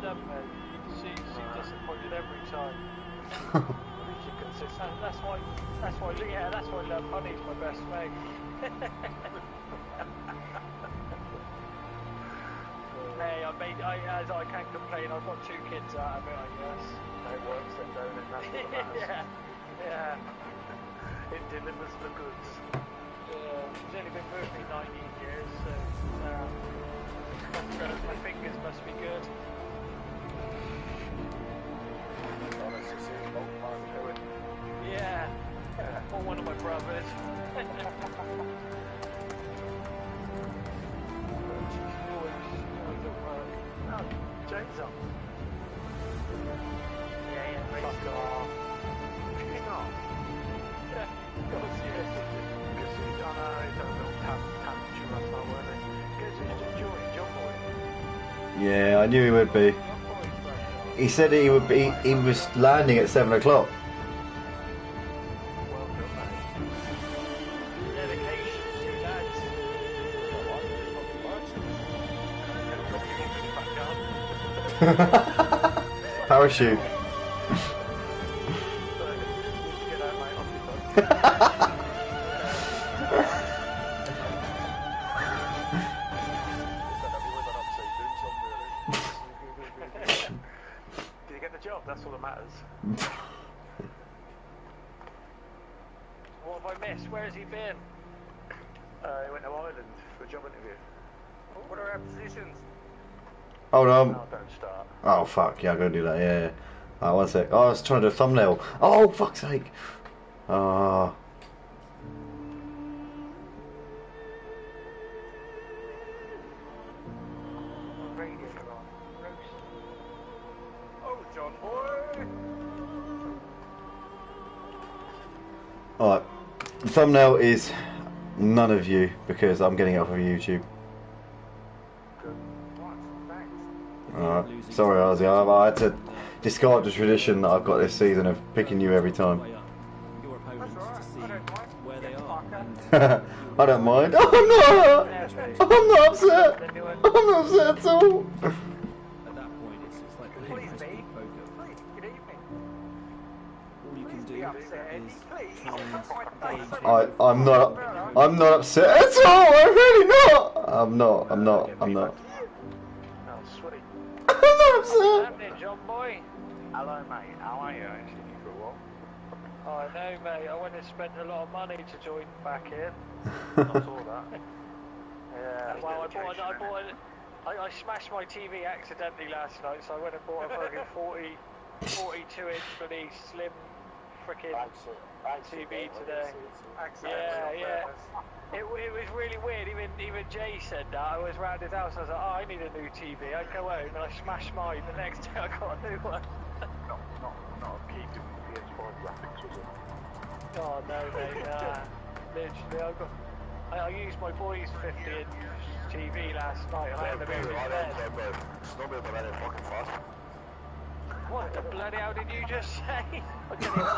done, mate. She's disappointed every time. She's consistent. That's why Love Honey's my best mate. Hey, I can't complain. I've got 2 kids out of it, I guess. It works then, don't it? That's what matters. Yeah. It delivers the goods. She's only been with me 19 years, so my fingers must be good. Honestly, see, long time doing. Yeah. Or one of my brothers. Oh, Jay's on. Yeah, Fuck off. He's not. Yeah, of course he is. Because he's on a little tantrum last night, weren't he? Because he's just enjoying John Boy. Yeah, I knew he would be. He said he would be. He was landing at 7 o'clock. Well done, mate. Dedication, see lads. Parachute. Did you get the job? That's all that matters. What have I missed? Where has he been? He went to Ireland for a job interview. What are our positions? Hold on. No, don't start. Oh fuck, yeah, I gotta do that, yeah. Oh, one sec. Oh, I was trying to do a thumbnail. Oh, fuck's sake. Ah. Oh, John Boy! Alright. The thumbnail is none of you because I'm getting it off of YouTube. Alright. Sorry, Ozzy. I had to discard the tradition that I've got this season of picking you every time. I don't mind. I'm not upset. I'm not upset at all. At that point, it's like playing high-speed poker. Good evening. All you can do is try and gauge. I'm not upset at all. I'm really not. I'm not. Oh, sweet. I'm not upset. What's happening, John Boy? Hello, mate. How are you? I ain't seen you for a while. Oh, I know, mate. I went and spent a lot of money to join back in. I saw that. Yeah. Well, I smashed my TV accidentally last night, so I went and bought a fucking 42-inch bloody slim frickin' TV today. Yeah. It was really weird. Even Jay said that. I was round his house. I was like, oh, I need a new TV. I go home and I smashed mine. The next day I got a new one. Not a key to PS4 graphics, was it? Oh no, mate. Literally, I used my boy's 50-inch TV last night and I had to move his bed. What the bloody hell did you just say? I can't even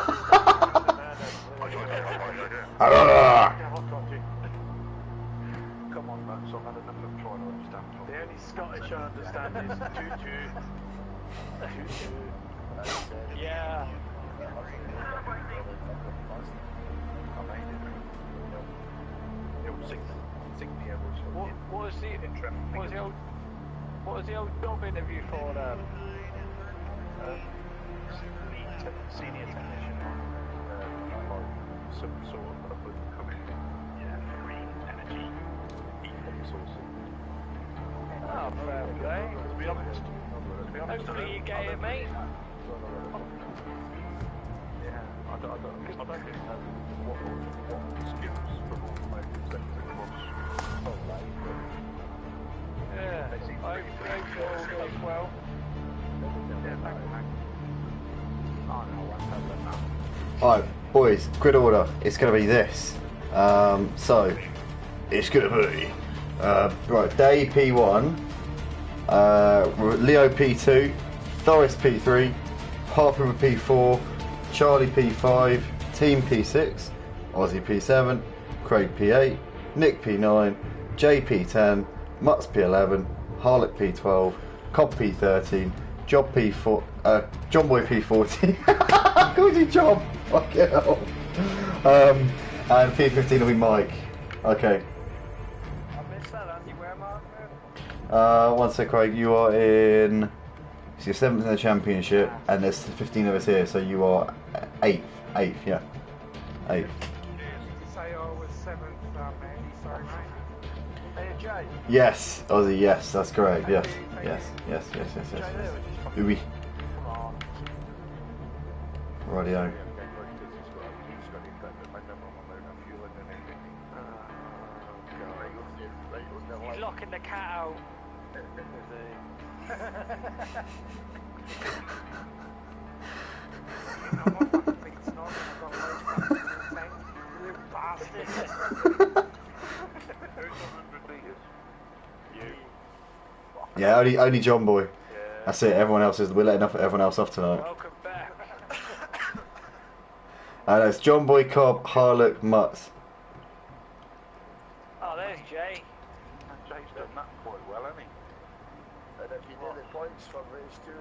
Come on, man. So I've had enough of trying to understand. The only Scottish I understand is toot-toot. Toot-toot. Yeah. What was the old job interview for then? Senior technician on some sort of up and coming green energy heat pump sourcing. Oh, fair play. To be honest, Hopefully you get it, mate. Yeah, I don't really know what skills from automotive sector across whole life, but Yeah, I hope it all goes well. Alright, boys, grid order. It's going to be this. So, it's going to be right, Day P1, Leo P2, Thoris P3, Harper P4, Charlie P5, Team P6, Aussie P7, Craig P8, Nick P9, Jay P10, Mutz P11, Harlot P12, Cobb P13, Job P4, John Boy P40. I called you Job. Fucking hell. And P15 will be Mike. Okay. I missed that, Andy. Where am I? One sec, Craig. You are in. So you're 7th in the championship, and there's 15 of us here, so you are 8th. 8th, yeah. 8th. Did you say I was 7th, Andy? Sorry, mate. Hey, Jay. Yes, Ozzy. Yes, that's correct. Yes, yes. Ubi. Come on. Radio. He's locking the cat out. Yeah, only John Boy. That's it. Everyone else is. We're letting everyone else off tonight. Welcome back. And it's John Boy, Cobb, Harlock, Mutz. Oh, there's Jay. Jay's done that quite well, hasn't he? And if you do the points for race 2,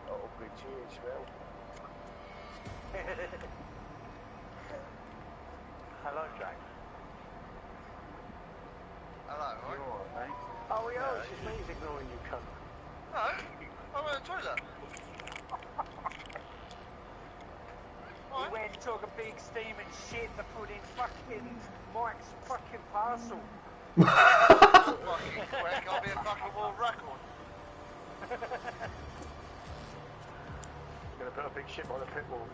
it'll be Jay as well. Hello, Jay. Hello, You alright, mate? Oh, yeah, it's just me who's ignoring you, cunt. No, I'm in the toilet. We went and took a big steaming shit to put in fucking Mike's fucking parcel. Fucking quick, I'll be a fucking world record. Gonna put a big shit by the pit wall.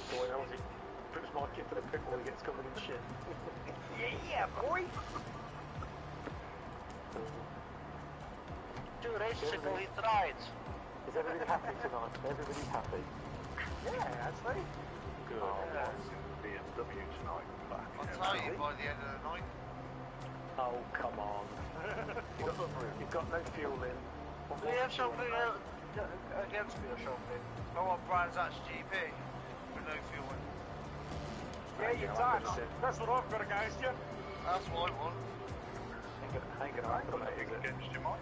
So when Ozzy puts Mike into the pit wall, he gets covered in shit. Yeah, boy! Two races ago, he tried. Is everybody happy tonight? Everybody happy? Yeah, actually. Good. BMW tonight. Back. I'll tell you by the end of the night. Oh, come on. You've got no fuel in. Do you have something against me or something? I want Brands Hatch GP with no fuel in. Yeah, you don't. That's what I've got against you. That's what I want. Ain't gonna happen, mate, is it? Against your mind?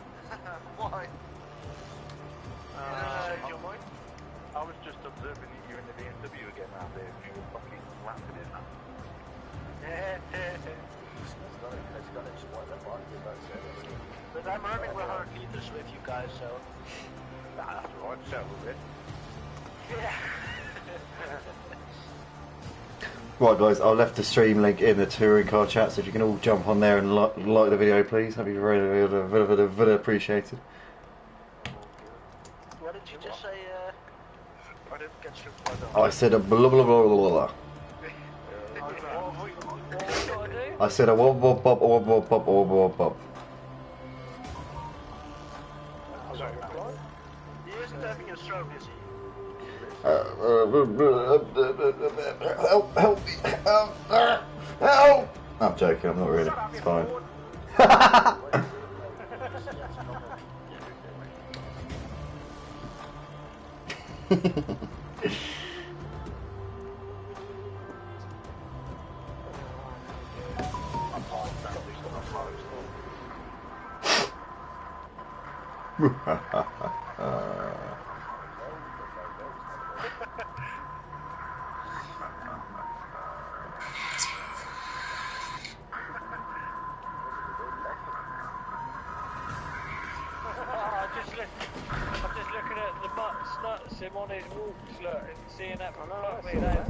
Why? I was just observing you in the BMW again out there, and you were fucking laughing in that. It's got to spoil the market, that's it. But I'm running with 100 liters with you guys, so... Nah, that's alright, settle with it. Right, guys, I left the stream link in the touring car chat, so if you can all jump on there and like the video, please, that'd be very appreciated. What did you just say, I didn't get struck by that. I said a blah blah blah blah blah. I said a wob wob bob wob wob bob wob wob bob. he isn't having a stroke, is he? Help me! Help! I'm joking. I'm not really. It's fine. I'm just looking at the Mutts nuts him on his walks, look, and seeing that fuck me there.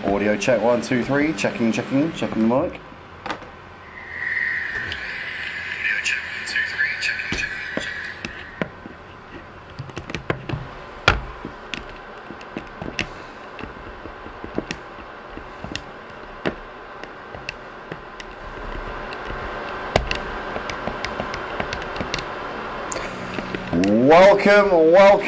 Audio check 1, 2, 3. Checking the mic.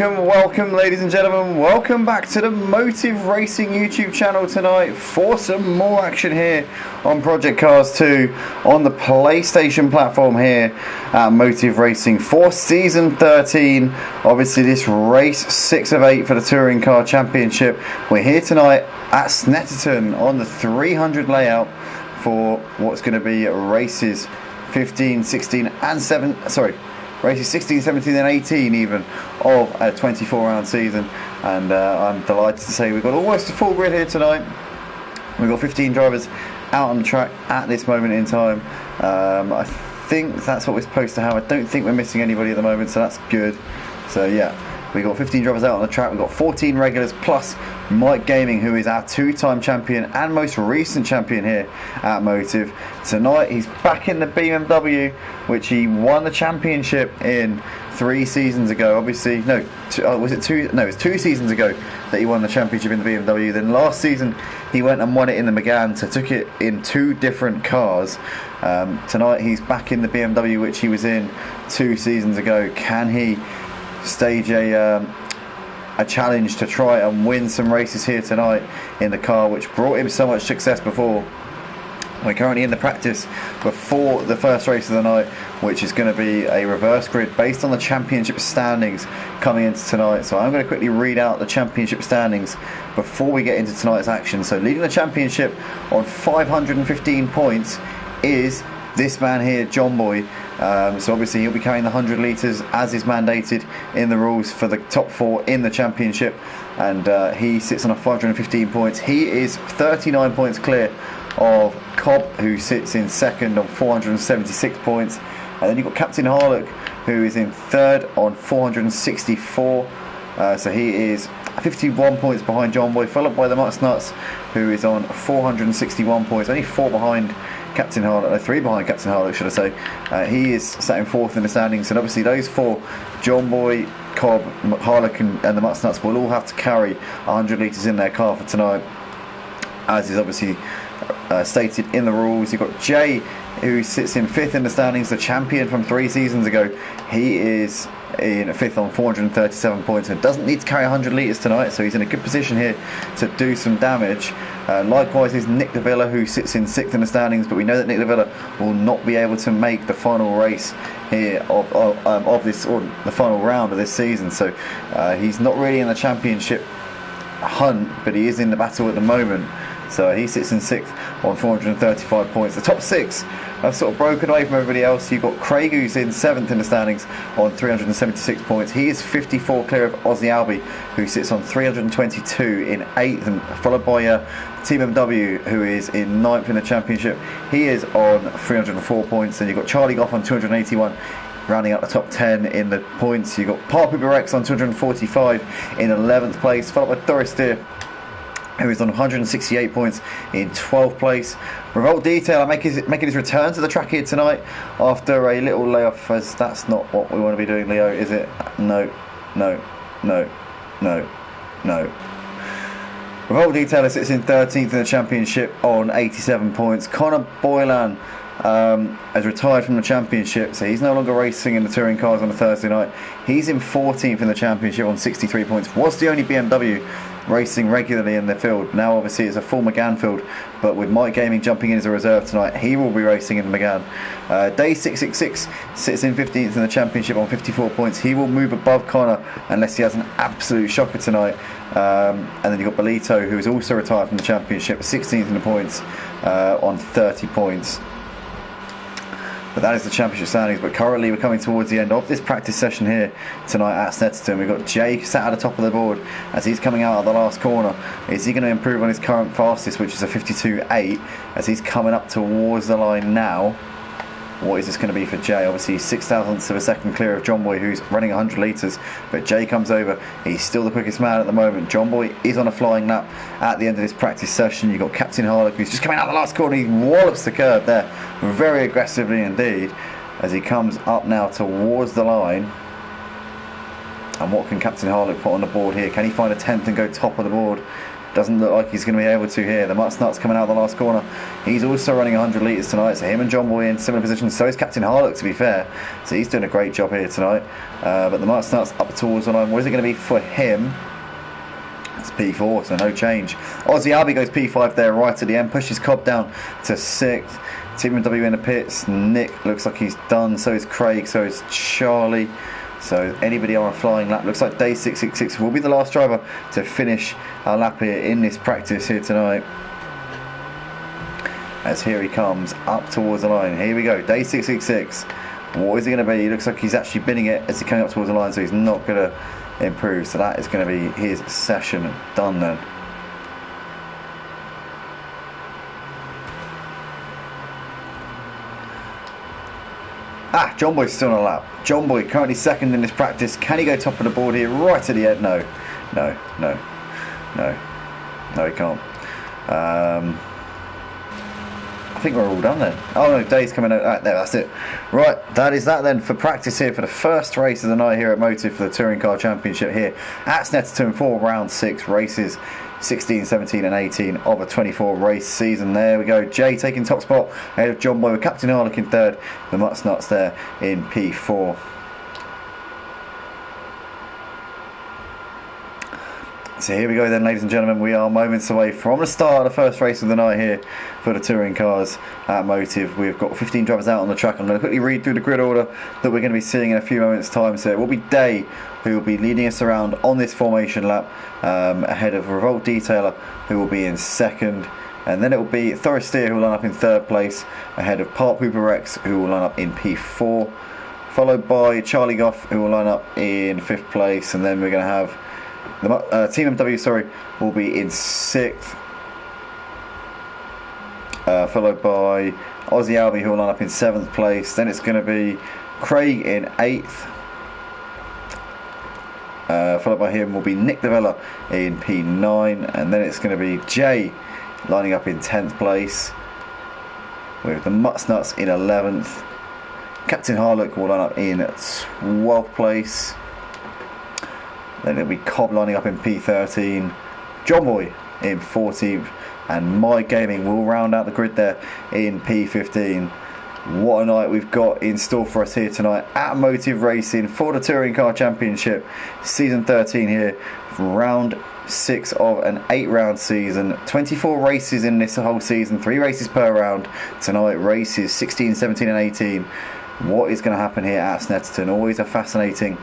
Welcome, ladies and gentlemen. Welcome back to the Motive Racing YouTube channel tonight for some more action here on Project Cars 2 on the PlayStation platform here at Motive Racing for Season 13. Obviously, this race 6 of 8 for the Touring Car Championship. We're here tonight at Snetterton on the 300 layout for what's going to be races 15, 16 and 7. Races 16, 17 and 18 even of a 24-round season, and I'm delighted to say we've got almost a full grid here tonight. We've got 15 drivers out on the track at this moment in time. I think that's what we're supposed to have. I don't think we're missing anybody at the moment, so that's good. So yeah, we've got 15 drivers out on the track. We've got 14 regulars plus Mike Gaming, who is our two-time champion and most recent champion here at Motive. Tonight he's back in the BMW, which he won the championship in 3 seasons ago. Obviously, no, was it 2? No, it was 2 seasons ago that he won the championship in the BMW. Then last season he went and won it in the Megane, so took it in 2 different cars. Tonight he's back in the BMW, which he was in 2 seasons ago. Can he stage a challenge to try and win some races here tonight in the car which brought him so much success before? We're currently in the practice before the first race of the night, which is going to be a reverse grid based on the championship standings coming into tonight. So I'm going to quickly read out the championship standings before we get into tonight's action. So leading the championship on 515 points is this man here, John Boy. So obviously he'll be carrying the 100 litres as is mandated in the rules for the top 4 in the championship, and he sits on a 515 points. He is 39 points clear of Cobb, who sits in second on 476 points, and then you've got Captain Harlock, who is in third on 464. So he is 51 points behind John Boy, followed by the Mutts Nuts, who is on 461 points, only 4 behind Captain Harlock, 3 behind Captain Harlock, should I say. He is sat in 4th in the standings, and obviously those 4, John Boy, Cobb, Harlock and the Mutts Nuts, will all have to carry 100 litres in their car for tonight, as is obviously stated in the rules. You've got Jay, who sits in 5th in the standings, the champion from 3 seasons ago. He is in 5th on 437 points and doesn't need to carry 100 litres tonight, so he's in a good position here to do some damage. Likewise is Nick De Villa, who sits in 6th in the standings, but we know that Nick De Villa will not be able to make the final race here of this, or the final round of this season, so he's not really in the championship hunt, but he is in the battle at the moment. So he sits in 6th on 435 points. The top 6 have sort of broken away from everybody else. You've got Craig, who's in 7th in the standings on 376 points. He is 54 clear of Aussie Albie, who sits on 322 in 8th, and followed by Team MW, who is in 9th in the championship. He is on 304 points. And you've got Charlie Goff on 281. Rounding out the top 10 in the points. You've got Parker Rex on 245 in 11th place, followed by Doris Deer, who is on 168 points in 12th place. Revolt Detail making his return to the track here tonight after a little layoff, as that's not what we want to be doing, Leo, is it? No. Revolt Detailer sits in 13th in the championship on 87 points. Connor Boylan has retired from the championship, so he's no longer racing in the touring cars on a Thursday night. He's in 14th in the championship on 63 points. Was the only BMW racing regularly in the field. Now obviously it's a full Megane field, but with Mike Gaming jumping in as a reserve tonight, he will be racing in the Megane. Day 666 sits in 15th in the championship on 54 points. He will move above Connor unless he has an absolute shocker tonight. And then you've got Belito, who is also retired from the championship, 16th in the points on 30 points. But that is the championship standings. But currently we're coming towards the end of this practice session here tonight at Snetterton. We've got Jake sat at the top of the board as he's coming out of the last corner. Is he going to improve on his current fastest, which is a 52.8, as he's coming up towards the line now? What is this going to be for Jay? Obviously 6,000ths of a second clear of John Boy, who's running 100 litres, but Jay comes over. He's still the quickest man at the moment. John Boy is on a flying lap at the end of this practice session. You've got Captain Harlock, who's just coming out the last corner. He wallops the curb there very aggressively indeed as he comes up now towards the line. And what can Captain Harlock put on the board here? Can he find a 10th and go top of the board? Doesn't look like he's going to be able to here. The Mutt's coming out of the last corner. He's also running 100 litres tonight, so him and John Boy in similar positions. So is Captain Harlock, to be fair. So he's doing a great job here tonight. But the Mutt's up towards the line. What is it going to be for him? It's P4, so no change. Aussie Albie goes P5 there right at the end. Pushes Cobb down to 6th. Team W in the pits. Nick looks like he's done. So is Craig. So is Charlie. So anybody on a flying lap, looks like day 666 will be the last driver to finish our lap here in this practice here tonight. As here he comes up towards the line. Here we go, day 666. What is he going to be? He looks like he's actually binning it as he's coming up towards the line, so he's not going to improve. So that is going to be his session done then. John Boy's still on a lap. John Boy currently second in this practice. Can he go top of the board here right at the end? No, he can't. I think we're all done then. Oh no, Day's coming out. There, that's it. Right, that is that then for practice here for the first race of the night here at Motive for the Touring Car Championship here at Snetterton for round 6 races. 16, 17 and 18 of a 24 race season. There we go. Jay taking top spot ahead of John Boy with Captain Harlock in 3rd. The Mutt's there in P4. So here we go then, ladies and gentlemen. We are moments away from the start of the first race of the night here for the touring cars at Motive. We've got 15 drivers out on the track. I'm going to quickly read through the grid order that we're going to be seeing in a few moments time. So it will be Day who will be leading us around on this formation lap, ahead of Revolt Detailer who will be in 2nd. And then it will be Thoristeer who will line up in 3rd place, ahead of Park Hooper Rex who will line up in P4, followed by Charlie Goff who will line up in 5th place. And then we're going to have the Team MW will be in 6th, followed by Aussie Albie who will line up in 7th place. Then it's going to be Craig in 8th, followed by him will be Nick Devella in P9, and then it's going to be Jay lining up in 10th place, with the Nuts in 11th. Captain Harlock will line up in 12th place. Then it'll be Cobb lining up in P13, John Boy in 14th, and My Gaming will round out the grid there in P15. What a night we've got in store for us here tonight at Motive Racing for the Touring Car Championship Season 13 here, round 6 of an 8-round season. 24 races in this whole season, 3 races per round. Tonight races 16, 17 and 18. What is going to happen here at Snetterton? Always a fascinating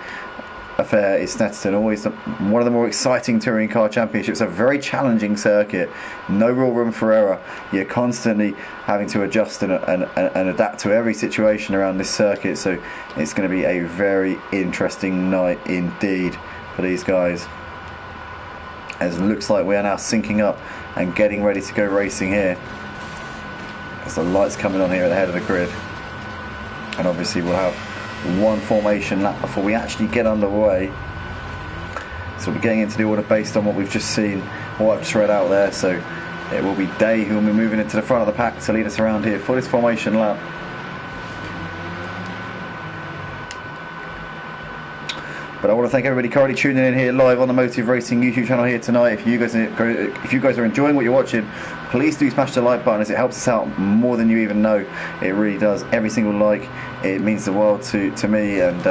affair is Snetterton, always one of the more exciting touring car championships. A very challenging circuit, no real room for error. You're constantly having to adjust and adapt to every situation around this circuit, so it's going to be a very interesting night indeed for these guys, as it looks like we are now syncing up and getting ready to go racing here as the lights coming on here at the head of the grid. And obviously we'll have one formation lap before we actually get underway, so we'll be getting into the order based on what we've just seen, what I've just read out there. So it will be Day who will be moving into the front of the pack to lead us around here for this formation lap. But I want to thank everybody currently tuning in here live on the Motive Racing YouTube channel here tonight. If you guys are enjoying what you're watching, please do smash the like button, as it helps us out more than you even know. It really does. Every single like, it means the world to me, and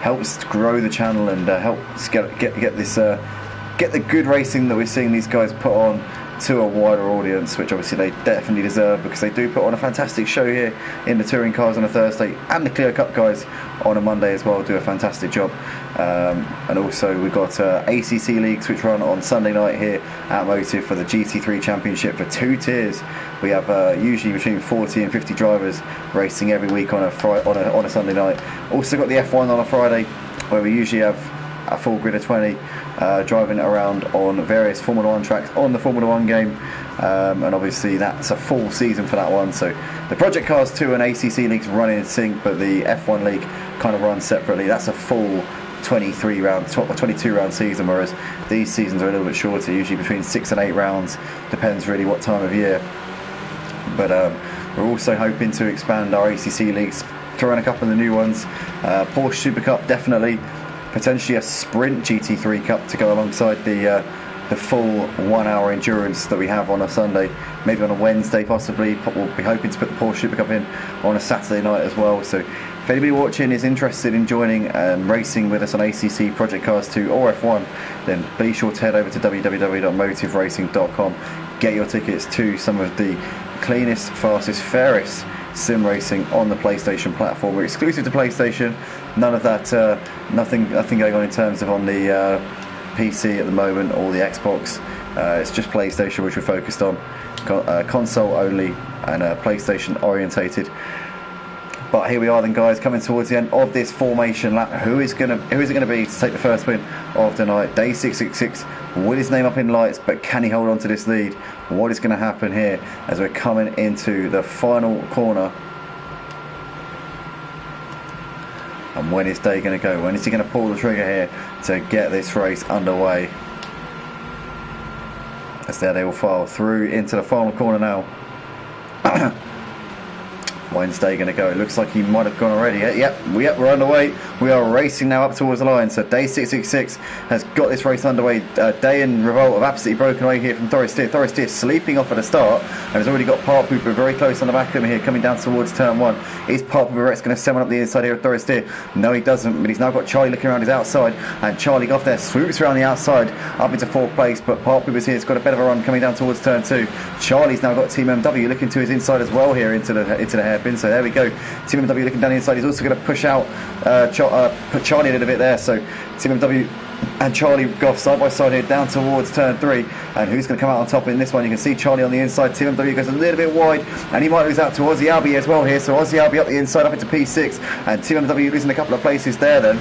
helps grow the channel, and helps get the good racing that we're seeing these guys put on to a wider audience, which obviously they definitely deserve, because they do put on a fantastic show here in the touring cars on a Thursday, and the Clear Cup guys on a Monday as well do a fantastic job. And also we've got ACC leagues which run on Sunday night here at Motive for the GT3 Championship for 2 tiers. We have usually between 40 and 50 drivers racing every week on a Sunday night. Also got the F1 on a Friday, where we usually have a full grid of 20, driving around on various Formula 1 tracks on the Formula 1 game, and obviously that's a full season for that one. So the Project Cars 2 and ACC leagues run in sync, but the F1 league kind of runs separately. That's a full 22 round season, whereas these seasons are a little bit shorter, usually between 6 and 8 rounds, depends really what time of year. But we're also hoping to expand our ACC leagues, throw in a couple of the new ones. Porsche Super Cup, definitely. Potentially a Sprint GT3 Cup to go alongside the full 1 hour endurance that we have on a Sunday, maybe on a Wednesday possibly. We'll be hoping to put the Porsche Super Cup in on a Saturday night as well. So if anybody watching is interested in joining and racing with us on ACC, Project Cars 2 or F1, then be sure to head over to www.motiveracing.com. Get your tickets to some of the cleanest, fastest, fairest sim racing on the PlayStation platform. We're exclusive to PlayStation. None of that, nothing going on in terms of on the PC at the moment or the Xbox. It's just PlayStation which we're focused on. Console only and PlayStation orientated. But here we are then, guys, coming towards the end of this formation lap. Who is it going to be to take the first win of the night? Day 666 with his name up in lights, but can he hold on to this lead? What is going to happen here as we're coming into the final corner? And when is Day going to go? When is he going to pull the trigger here to get this race underway? As there they will file through into the final corner now. Wednesday going to go? It looks like he might have gone already. Yep, we're underway. We are racing now up towards the line. So Day 666 has got this race underway. Day and Revolt have absolutely broken away here from Thoristeer. Thoristeer sleeping off at the start and has already got Park Pooper very close on the back of him here, coming down towards turn 1. Is Park Pooper going to send one up the inside here of Thoristeer? No, he doesn't, but he's now got Charlie looking around his outside, and Charlie Goff there swoops around the outside up into 4th place, but Park Pooper's here. It's got a bit of a run coming down towards turn 2. Charlie's now got Team MW looking to his inside as well here into the hairpin. So there we go. Team MW looking down the inside. He's also going to push out, put Charlie a little bit there. So Team MW and Charlie Goff side by side here down towards turn 3. And who's going to come out on top in this one? You can see Charlie on the inside. Team MW goes a little bit wide, and he might lose out to Aussie Albie as well here. So Aussie Albie up the inside, up into P6, and Team MW losing a couple of places there then.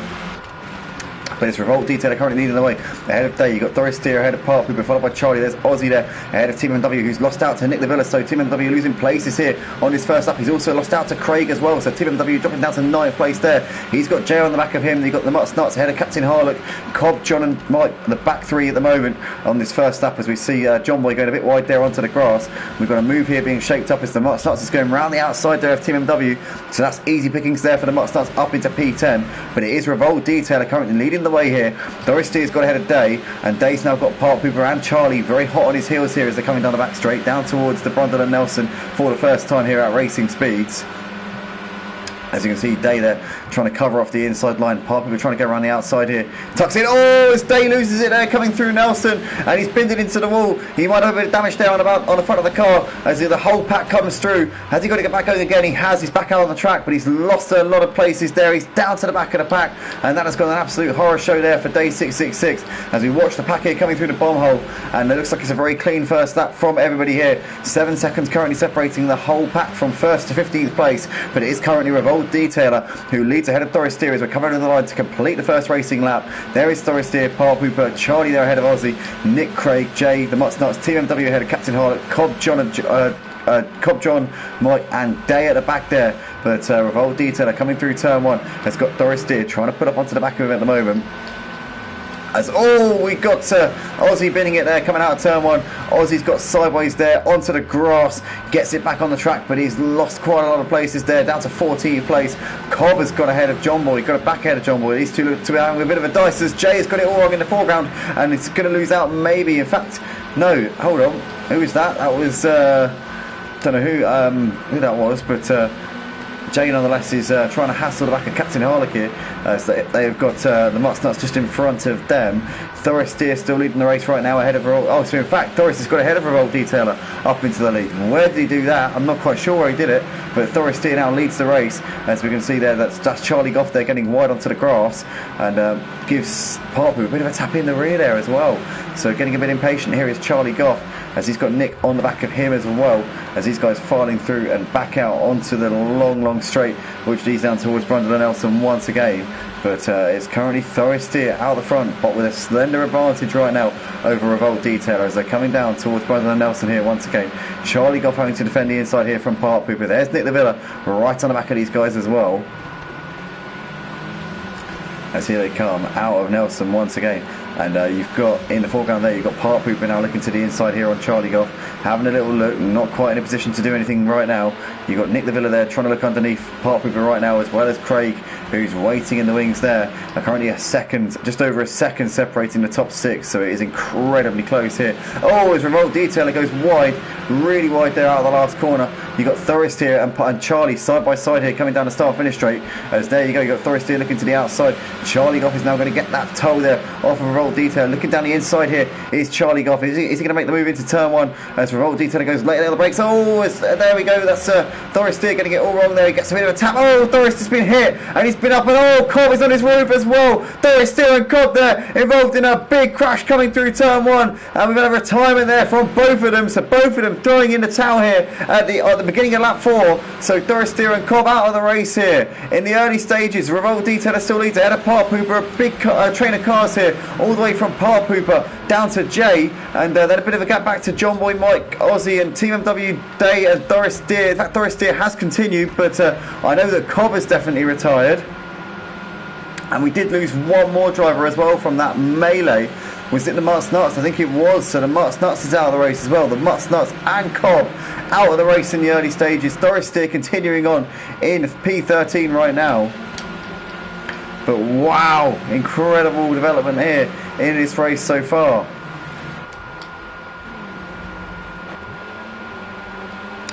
But it's Revolt Detailer currently leading the way. Ahead of Day, you've got Doris Steer ahead of Park, who've been followed by Charlie. There's Aussie there, ahead of Team MW, who's lost out to Nick Lavilla. So Team MW losing places here on his first lap. He's also lost out to Craig as well. So Team MW dropping down to 9th place there. He's got Jay on the back of him. You've got the Mutts Nuts ahead of Captain Harlock, Cobb, John and Mike, the back 3 at the moment on this first lap, as we see John Boy going a bit wide there onto the grass. We've got a move here being shaped up as the Mutts Nuts is going round the outside there of Team MW. So that's easy pickings there for the Mutts Nuts up into P10. But it is Revolt Detailer currently leading the way here. Doris Steer's got ahead of Day, and Day's now got Park Pooper and Charlie very hot on his heels here as they're coming down the back straight down towards the Brundle and Nelson for the first time here at Racing Speeds. As you can see, Day there trying to cover off the inside line. Park Pooper trying to go around the outside here. Tucks in. Oh, as Day loses it there, coming through Nelson, and he's pinned it into the wall. He might have a bit of damage there on the front of the car as the whole pack comes through. Has he got to get back going again? He has. He's back out on the track, but he's lost a lot of places there. He's down to the back of the pack, and that has got an absolute horror show there for Day 666 as we watch the pack here coming through the bomb hole, and it looks like it's a very clean first lap from everybody here. 7 seconds currently separating the whole pack from 1st to 15th place, but it is currently Revolt Detailer who leads ahead of Doris Steer as we're coming over the line to complete the first racing lap. There is Doris Steer, Park Pooper, Charlie there ahead of Aussie, Nick, Craig, Jay, the Mutts Nuts, Team MW ahead of Captain Harlock, Cobb, John, Mike and Day at the back there. But Revolt Detailer coming through turn 1 has got Doris Steer trying to put up onto the back of him at the moment. As we got Aussie binning it there coming out of turn 1. Aussie's got sideways there onto the grass, gets it back on the track, but he's lost quite a lot of places there, down to 14th place. Cobb has got ahead of John Boy, got it back ahead of John Boy. These two look to be having a bit of a dice as Jay has got it all wrong in the foreground, and it's going to lose out maybe. In fact, no, hold on. Who is that? That was don't know who that was, but Jay nonetheless is trying to hassle the back of Captain Harlock here. So they've got the Mutts Nuts just in front of them. Doris Steer still leading the race right now ahead of Revolt. Oh, so in fact Doris has got ahead of Revolt Detailer up into the lead. Where did he do that? I'm not quite sure where he did it, but Doris Steer now leads the race. As we can see there, that's Charlie Goff there getting wide onto the grass, and gives Park Pooper a bit of a tap in the rear there as well. So getting a bit impatient here is Charlie Goff, as he's got Nick on the back of him as well. as these guys filing through and back out onto the long straight, which leads down towards Brundle and Nelson once again. But it's currently Thoristeer out the front, but with a slender advantage right now over Revolt Detailer as they're coming down towards Brundle and Nelson here once again. Charlie Goff having to defend the inside here from Park Pooper. There's Nick Lavilla right on the back of these guys as well. As here they come out of Nelson once again. And you've got in the foreground there, you've got Park Pooper now looking to the inside here on Charlie Goff, having a little look, not quite in a position to do anything right now. You've got Nick Lavilla there trying to look underneath Park Pooper right now, as well as Craig, who's waiting in the wings there. Currently a second, just over a second separating the top 6, so it is incredibly close here. Oh, as Revolt Detailer goes wide, really wide there out of the last corner. You've got Thoristeer and Charlie side by side here coming down the start-finish straight. As there you go, you've got Thoristeer looking to the outside. Charlie Goff is now going to get that toe there off of Revolt Detailer. Looking down the inside here is Charlie Goff. Is he going to make the move into turn 1 as Revolt Detailer goes late on the brakes? Oh, there we go. That's Thoristeer getting it all wrong there. He gets a bit of a tap. Oh, Thoristeer's been hit and he's been up, and oh, Cobb is on his roof as well. Thoristeer and Cobb there involved in a big crash coming through turn 1, and we've had a retirement there from both of them. So both of them throwing in the towel here at the beginning of lap 4. So Thoristeer and Cobb out of the race here in the early stages. Revolt Detailer still leads ahead of Park Pooper. A big train of cars here all the way from Park Pooper down to Jay, and then a bit of a gap back to John Boy, Mike, Aussie and Team MW Day and Thoristeer. In fact, Thoristeer has continued, but I know that Cobb has definitely retired. And we did lose one more driver as well from that melee. Was it the Mutts Nuts? I think it was. So the Mutts Nuts is out of the race as well. The Mutts Nuts and Cobb out of the race in the early stages. Thoristeer continuing on in P13 right now. But wow, incredible development here in this race so far.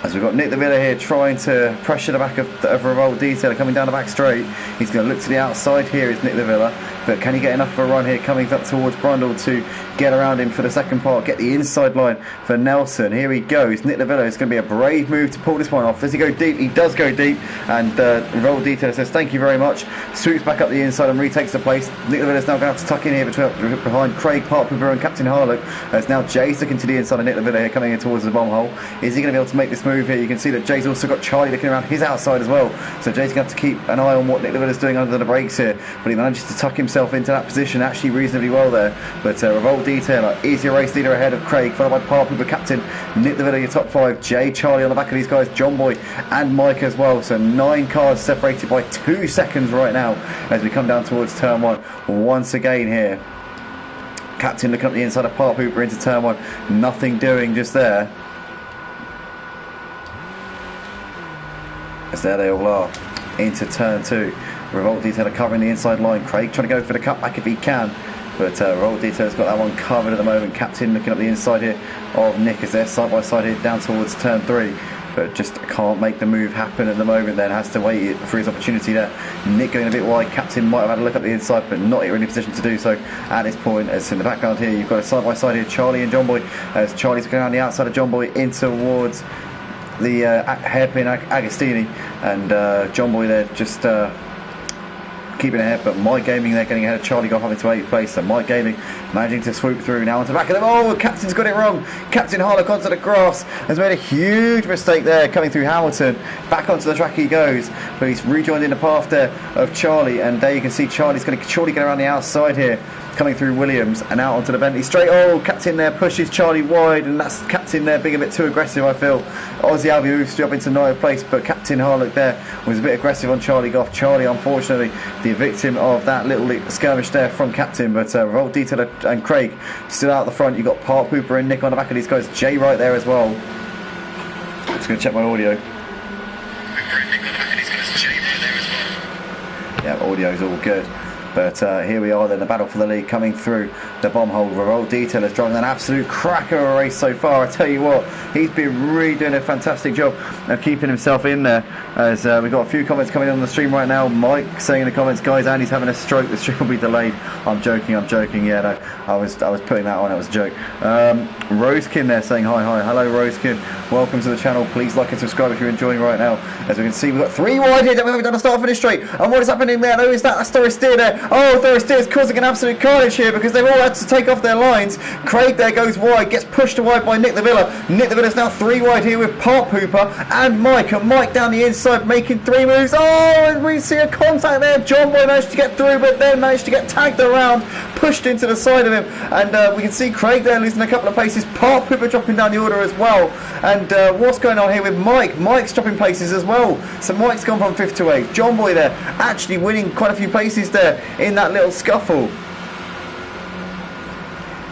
As we've got Nick Lavilla here trying to pressure the back of Revolt Detailer coming down the back straight. He's going to look to the outside here is Nick Lavilla, but can he get enough of a run here coming up towards Brundle to get around him for the second part, get the inside line for Nelson. Here he goes. Nick Lavilla, it's going to be a brave move to pull this one off. Does he go deep? He does go deep, and Revolt Detailer says thank you very much, swoops back up the inside and retakes the place. Nick Lavilla's now going to have to tuck in here behind Craig, Park Pooper and Captain Harlock. As now Jay's looking to the inside of Nick Lavilla here coming in towards the bomb hole. Is he going to be able to make this move here? You can see that Jay's also got Charlie looking around his outside as well, so Jay's going to have to keep an eye on what Nick Lavilla's doing under the brakes here, but he manages to tuck himself into that position actually reasonably well there. But Revolt Detailer is your race leader ahead of Craig, followed by Park Pooper, Captain Nick Lavilla, your top 5, Jay, Charlie on the back of these guys, John Boy and Mike as well. So 9 cars separated by 2 seconds right now as we come down towards turn 1 once again here. Captain looking up the inside of Park Pooper into turn 1, nothing doing just there. As there they all are into turn 2. Revolt Detailer covering the inside line. Craig trying to go for the cutback if he can, but Revolt Detailer's got that one covered at the moment. Captain looking up the inside here of Nick as they're side by side here down towards turn 3, but just can't make the move happen at the moment. Then has to wait for his opportunity there. Nick going a bit wide. Captain might have had a look at the inside, but not in any position to do so at this point. As in the background here, you've got a side by side here, Charlie and John Boy, as Charlie's going around the outside of John Boy in towards the hairpin Agostini, and John Boy there just keeping ahead, but Mike Gaming there getting ahead of Charlie Goff having to 8th place. So Mike Gaming managing to swoop through now onto the back of them. Oh, Captain's got it wrong. Captain Harlock onto the grass has made a huge mistake there coming through Hamilton. Back onto the track he goes, but he's rejoined in the path there of Charlie, and there you can see Charlie's going to surely get around the outside here, coming through Williams and out onto the Bentley straight. Oh, Captain there pushes Charlie wide, and that's Captain there being a bit too aggressive, I feel. Aussie Albi moves up into 9th place, but Captain Harlock there was a bit aggressive on Charlie Goff. Charlie, unfortunately, the victim of that little skirmish there from Captain, but Revolt Detailer and Craig still out the front. You've got Park Pooper and Nick on the back of these guys. Jay right there as well. Just going to check my audio. Yeah, audio's all good. But here we are then, the battle for the lead coming through the bomb hole. Revolt Detailer's driving an absolute cracker of a race so far. I tell you what, he's been really doing a fantastic job of keeping himself in there. As we've got a few comments coming on the stream right now. Mike saying in the comments, guys, Andy's having a stroke, the stream will be delayed. I'm joking. Yeah, no, I was putting that on, it was a joke. Rosekin there saying hi. Hello Rosekin, welcome to the channel. Please like and subscribe if you're enjoying right now. As we can see, we've got 3 wide here that we haven't done a start finish straight. And what is happening there? Who is that? That's Thoristeer there. Oh, Thoristeer's causing an absolute carnage here because they've all tries to take off their lines. Craig there goes wide, gets pushed wide by Nick the Villa. Nick the Villa's now 3 wide here with Park Hooper and Mike. And Mike down the inside making 3 moves. Oh, and we see a contact there. John Boy managed to get through, but then managed to get tagged around, pushed into the side of him. And we can see Craig there losing a couple of places. Park Hooper dropping down the order as well. And what's going on here with Mike? Mike's dropping places as well. So Mike's gone from 5th to 8th. John Boy there actually winning quite a few places there in that little scuffle.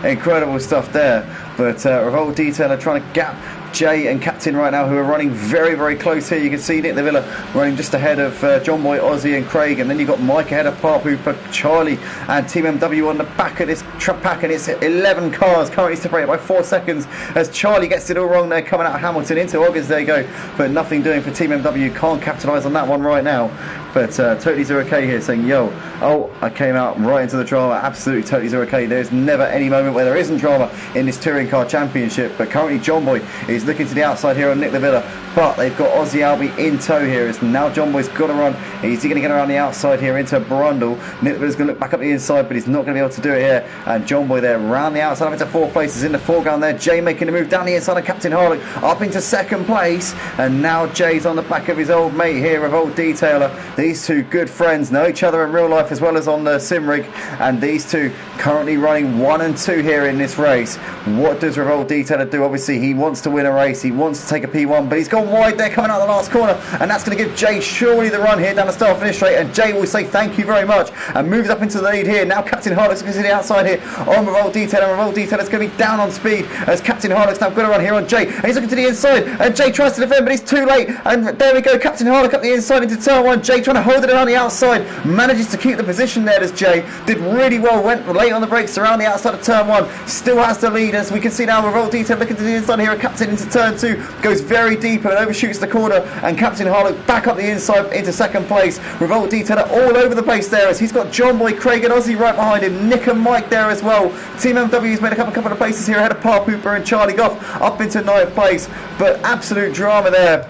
Incredible stuff there. But Revolt Detailer trying to gap Jay and Captain right now, who are running very, very close here. You can see Nick the Villa running just ahead of John Boy, Ozzy and Craig, and then you've got Mike ahead of Park Hooper, Charlie and Team MW on the back of this pack, and it's 11 cars currently separated by 4 seconds as Charlie gets it all wrong there, coming out of Hamilton into August. There you go, but nothing doing for Team MW. Can't capitalise on that one right now. But Totally Zero K here saying, yo, oh, I came out right into the drama. Absolutely Totally Zero K. There's never any moment where there isn't drama in this Touring Car Championship. But currently John Boy is looking to the outside here on Nick the Villa. But they've got Aussie Albie in tow here. As now John Boy's got to run. Is he going to get around the outside here into Brundle? Nick the Villa's going to look back up the inside, but he's not going to be able to do it here. And John Boy there round the outside up into 4th places in the foreground there. Jay making a move down the inside of Captain Harlock up into 2nd place. And now Jay's on the back of his old mate here, Revolt Detailer. These two good friends know each other in real life as well as on the sim rig, and these two currently running 1 and 2 here in this race. What does Revolt Detailer do? Obviously he wants to win a race, he wants to take a P1, but he's gone wide there coming out the last corner, and that's going to give Jay surely the run here down the start finish straight, and Jay will say thank you very much and moves up into the lead here. Now Captain Harlock's going to the outside here on Revolt Detailer. Revolt Detailer's going to be down on speed as Captain Harlock's now going to run here on Jay, and he's looking to the inside, and Jay tries to defend, but he's too late, and there we go, Captain Harlock up the inside into turn 1. Jay trying to hold it around the outside, manages to keep the position there as Jay did really well, went late on the brakes around the outside of turn 1, still has the lead as we can see now. Revolt Detail looking to the inside here, Captain into turn 2, goes very deep and overshoots the corner, and Captain Harlock back up the inside into 2nd place. Revolt Detailer all over the place there as he's got John Boy, Craig and Ozzy right behind him, Nick and Mike there as well. Team MW's made a couple of places here ahead of Park Hooper and Charlie Goff up into 9th place, but absolute drama there.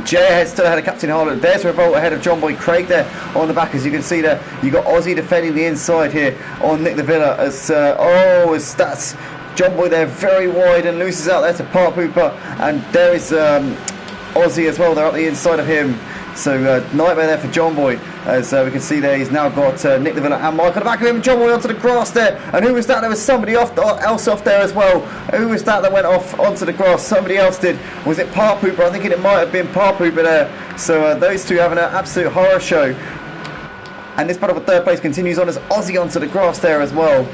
Jay still ahead of Captain Harlock. There's Revolt ahead of John Boy, Craig there on the back. As you can see there, you got Ozzy defending the inside here on Nick the Villa as as that's John Boy there very wide and loses out there to Park Hooper, and there is Ozzy as well. They're up the inside of him. So nightmare there for John Boy, as we can see there he's now got Nick the Villa and Mike on the back of him. John Boy onto the grass there, and who was that? There was somebody else off there as well. Who was that went off onto the grass? Somebody else did. Was it Park Hooper? I think it might have been Park Hooper there. So those two having an absolute horror show, and this battle for 3rd place continues on as Ozzy onto the grass there as well.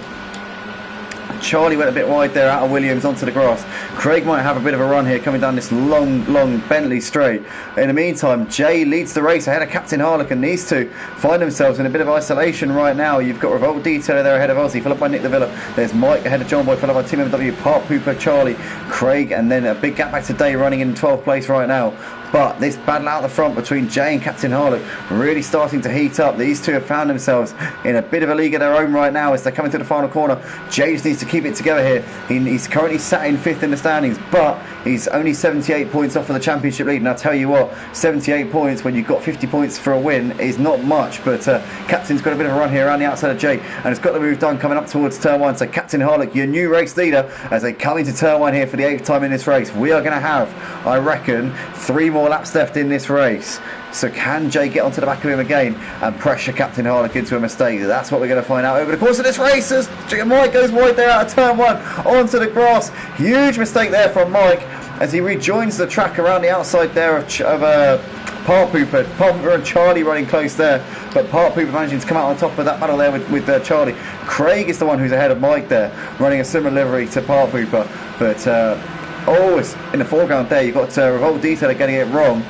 Charlie went a bit wide there out of Williams onto the grass. Craig might have a bit of a run here coming down this long Bentley straight. In the meantime, Jay leads the race ahead of Captain Harlock, and these two find themselves in a bit of isolation right now. You've got Revolt Detailer there ahead of Ozzy, followed by Nick the Villa. There's Mike ahead of John Boy, followed by Team MW, Park Hooper, Charlie, Craig, and then a big gap back to Day running in 12th place right now. But this battle out the front between Jay and Captain Harlock really starting to heat up. These two have found themselves in a bit of a league of their own right now as they're coming to the final corner. Jay just needs to keep it together here. He's currently sat in 5th in the standings, but he's only 78 points off of the championship lead. And I'll tell you what, 78 points when you've got 50 points for a win is not much. But Captain's got a bit of a run here around the outside of Jay, and it's got the move done coming up towards turn 1. So Captain Harlock, your new race leader, as they come into turn 1 here for the 8th time in this race. We are going to have, I reckon, 3 more laps left in this race. So can Jay get onto the back of him again and pressure Captain Harlock into a mistake? That's what we're going to find out over the course of this race as Mike goes wide there out of turn 1 onto the grass. Huge mistake there from Mike as he rejoins the track around the outside there of Park Hooper and Charlie running close there, but Park Hooper managing to come out on top of that battle there with Charlie. Craig is the one who's ahead of Mike there, running a similar livery to Park Hooper, but it's in the foreground there. You've got Revolt Detailer getting it wrong,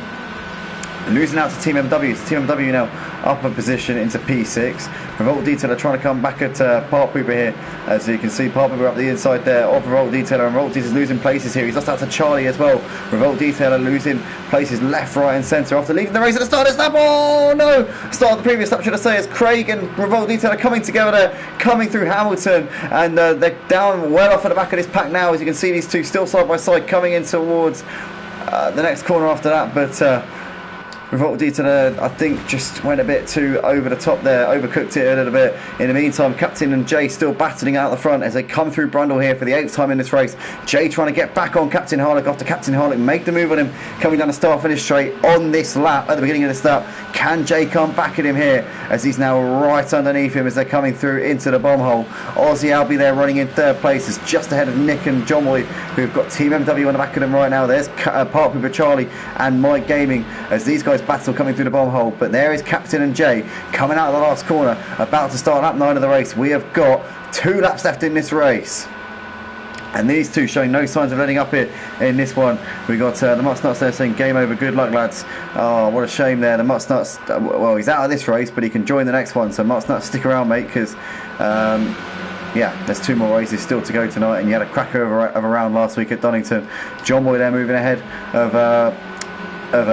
losing out to Team MW. So Team MW now up a position into P6. Revolt Detailer trying to come back at Park Hooper here. As you can see, Park Hooper up the inside there of Revolt Detailer, and Revolt Detailer's losing places here. He's lost out to Charlie as well. Revolt Detailer losing places left, right and centre after leading the race at the start of this lap. Oh no! Start of the previous lap, should I say, as Craig and Revolt Detailer coming together there, coming through Hamilton, and they're down well off at the back of this pack now. As you can see, these two still side by side coming in towards the next corner after that, but Revolt Detailer, I think, just went a bit too over the top there, overcooked it a little bit. In the meantime, Captain and Jay still battling out the front as they come through Brundle here for the 8th time in this race. Jay trying to get back on Captain Harlock after Captain Harlock make the move on him, coming down the start-finish straight on this lap, at the beginning of this lap. Can Jay come back at him here as he's now right underneath him as they're coming through into the bomb hole? Aussie Albie there running in 3rd place is just ahead of Nick and John Boy, who've got Team MW on the back of them right now. There's Park Pooper Charlie and Mike Gaming as these guys battle coming through the bomb hole. But there is Captain and Jay coming out of the last corner, about to start lap 9 of the race. We have got 2 laps left in this race, and these two showing no signs of letting up here in this one. We got the Mutsnuts there saying game over, good luck lads. Oh, what a shame there. The Mutsnuts, well, he's out of this race, but he can join the next one. So Mutsnuts, stick around mate, because yeah, there's 2 more races still to go tonight, and you had a cracker of a round last week at Donington. John Boy there moving ahead of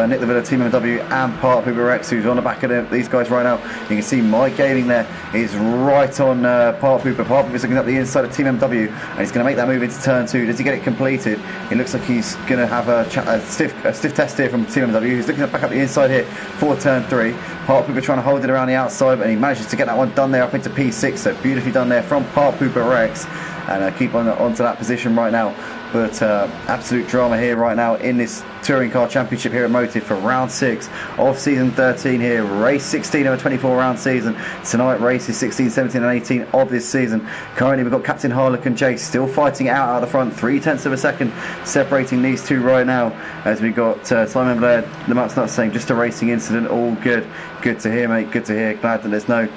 Nick the Villa, Team MW, and Part Pooper X, who's on the back of these guys right now. You can see Mike Gaming there is right on Part Pooper. Part Pooper's looking up the inside of Team MW, and he's going to make that move into turn 2. Does he get it completed? It looks like he's going to have a stiff test here from Team MW. He's looking back up the inside here for turn 3. Part Pooper trying to hold it around the outside, and he manages to get that one done there up into P6. So beautifully done there from Part Pooper Rex, and keep onto that position right now. But absolute drama here right now in this Touring Car Championship here at Motive for round 6 of season 13 here. Race 16 of a 24 round season. Tonight races 16, 17 and 18 of this season. Currently we've got Captain Harlock and Jay still fighting out of the front. 0.3 of a second separating these two right now, as we got Simon Blair, the Mutsnuts saying just a racing incident, all good. Good to hear mate, good to hear. Glad that there's no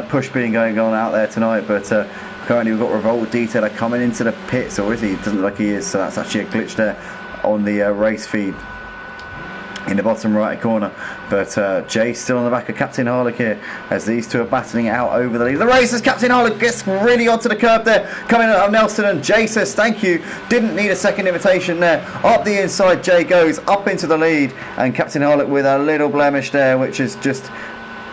push being going on out there tonight, but currently we've got Revolt Detailer coming into the pits, or is he? Doesn't look like he is, so that's actually a glitch there on the race feed in the bottom right corner. But Jay's still on the back of Captain Harlock here as these two are battling out over the lead. The race as Captain Harlock gets really onto the curb there, coming out of Nelson, and Jay says thank you, didn't need a second invitation there. Up the inside Jay goes up into the lead, and Captain Harlock with a little blemish there, which is just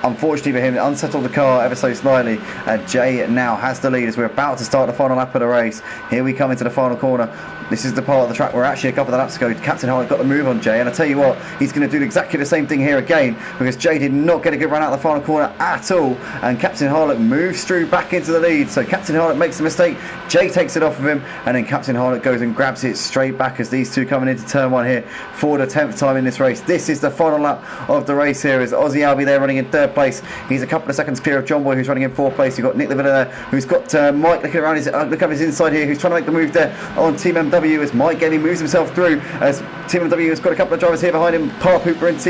unfortunately for him, unsettled the car ever so slightly. Jay now has the lead as we're about to start the final lap of the race. Here we come into the final corner. This is the part of the track where actually a couple of laps ago Captain Harlock got the move on Jay, and I tell you what, he's going to do exactly the same thing here again, because Jay did not get a good run out of the final corner at all, and Captain Harlock moves through back into the lead. So Captain Harlock makes a mistake, Jay takes it off of him, and then Captain Harlock goes and grabs it straight back as these two coming into turn 1 here for the 10th time in this race. This is the final lap of the race here, as Aussie Albie there running in 3rd place. He's a couple of seconds clear of John Boy, who's running in 4th place. You've got Nick the Villa there, who's got Mike looking around look up his inside here, who's trying to make the move there on Team MW as Mike Gaming moves himself through, as Team MW has got a couple of drivers here behind him. Park Hooper and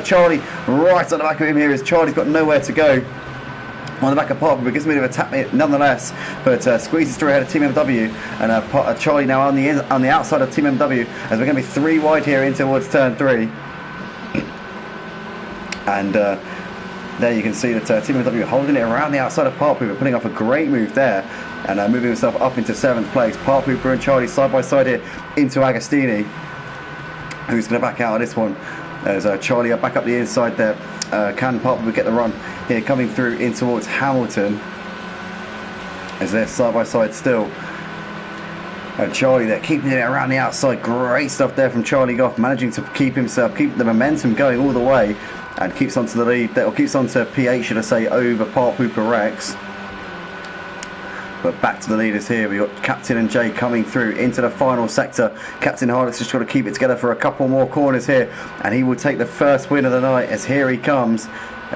Charlie right on the back of him here, as Charlie's got nowhere to go on the back of Park Hooper. Gives him a bit of a tap nonetheless, but squeezes through ahead of Team MW, and Charlie now on the outside of Team MW, as we're going to be 3 wide here in towards turn 3. And there you can see that Team MW holding it around the outside of Park Hooper, putting off a great move there, and moving himself up into 7th place. Park Hooper and Charlie side by side here into Agostini, who's going to back out of this one. There's Charlie back up the inside there. Can Park Hooper get the run here, coming through in towards Hamilton, as they're side by side still. And Charlie there keeping it around the outside. Great stuff there from Charlie Goff, managing to keep the momentum going all the way, and keeps onto the lead, or keeps onto P8 should I say, over Park Hooper Rex. But back to the leaders here. We've got Captain and Jay coming through into the final sector. Captain Harlock's just got to keep it together for a couple more corners here, and he will take the first win of the night, as here he comes.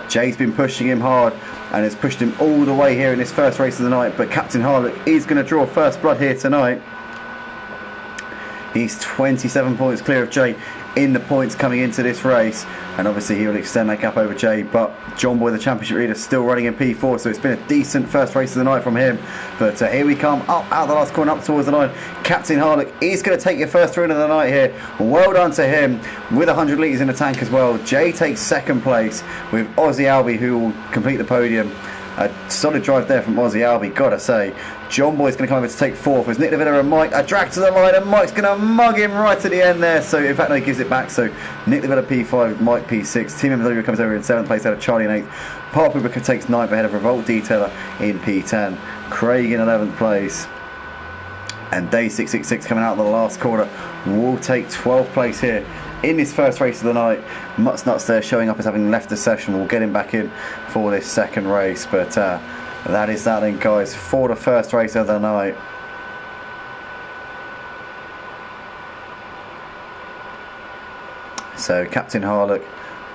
Jay's been pushing him hard and has pushed him all the way here in this first race of the night, but Captain Harlock is going to draw first blood here tonight. He's 27 points clear of Jay in the points coming into this race, and obviously he will extend that gap over Jay. But John Boy, the championship leader, still running in P4, so it's been a decent first race of the night from him. But here we come up out of the last corner, up towards the line. Captain Harlock is going to take your first win of the night here. Well done to him, with 100 litres in the tank as well. Jay takes 2nd place, with Aussie Albie, who will complete the podium. A solid drive there from Aussie Albie, gotta say. John Boy's going to come over to take 4th, as Nick the Villa and Mike are dragged to the line, and Mike's going to mug him right to the end there. So in fact no, he gives it back. So Nick the Villa P5, Mike P6. Team MW comes over in 7th place out of Charlie in 8th. Park Hooper takes 9th ahead of Revolt Detailer in P10. Craig in 11th place, and Day 666 coming out of the last corner will take 12th place here in this first race of the night. Mutt's Nuts there showing up as having left the session. We'll get him back in for this second race, but that is that then, guys, for the first race of the night. So Captain Harlock,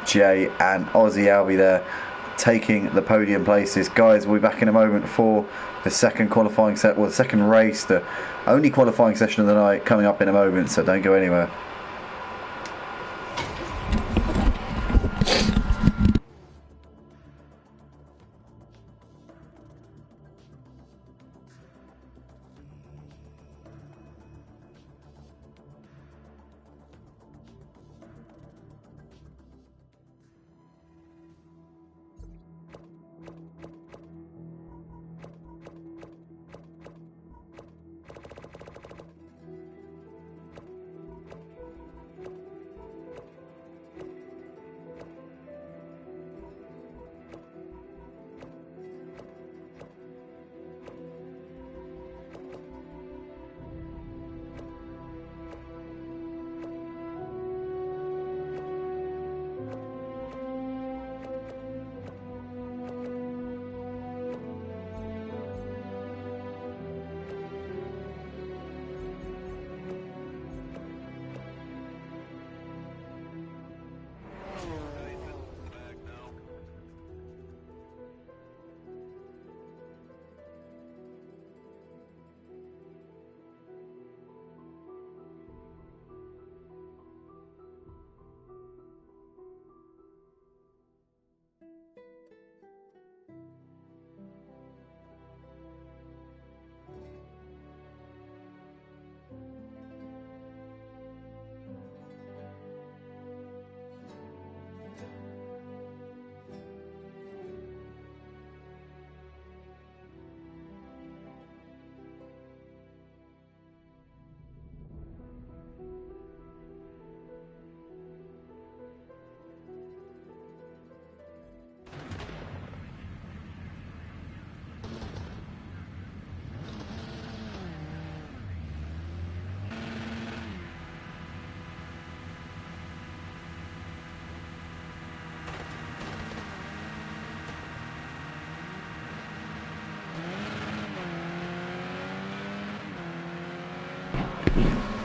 Jay and Aussie Albie there taking the podium places. Guys, we'll be back in a moment for the second qualifying set, well, the second race, the only qualifying session of the night, coming up in a moment, so don't go anywhere.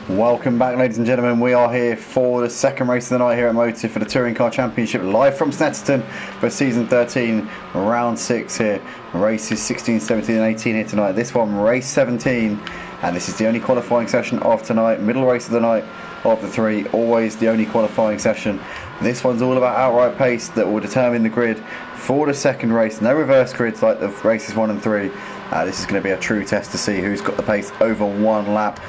Welcome back, ladies and gentlemen. We are here for the second race of the night here at Motive for the Touring Car Championship, live from Snetterton for season 13, round 6 here. Races 16, 17 and 18 here tonight. This one, race 17, and this is the only qualifying session of tonight. Middle race of the night of the three, always the only qualifying session. This one's all about outright pace that will determine the grid for the second race. No reverse grids like the races 1 and 3. This is going to be a true test to see who's got the pace over one lap.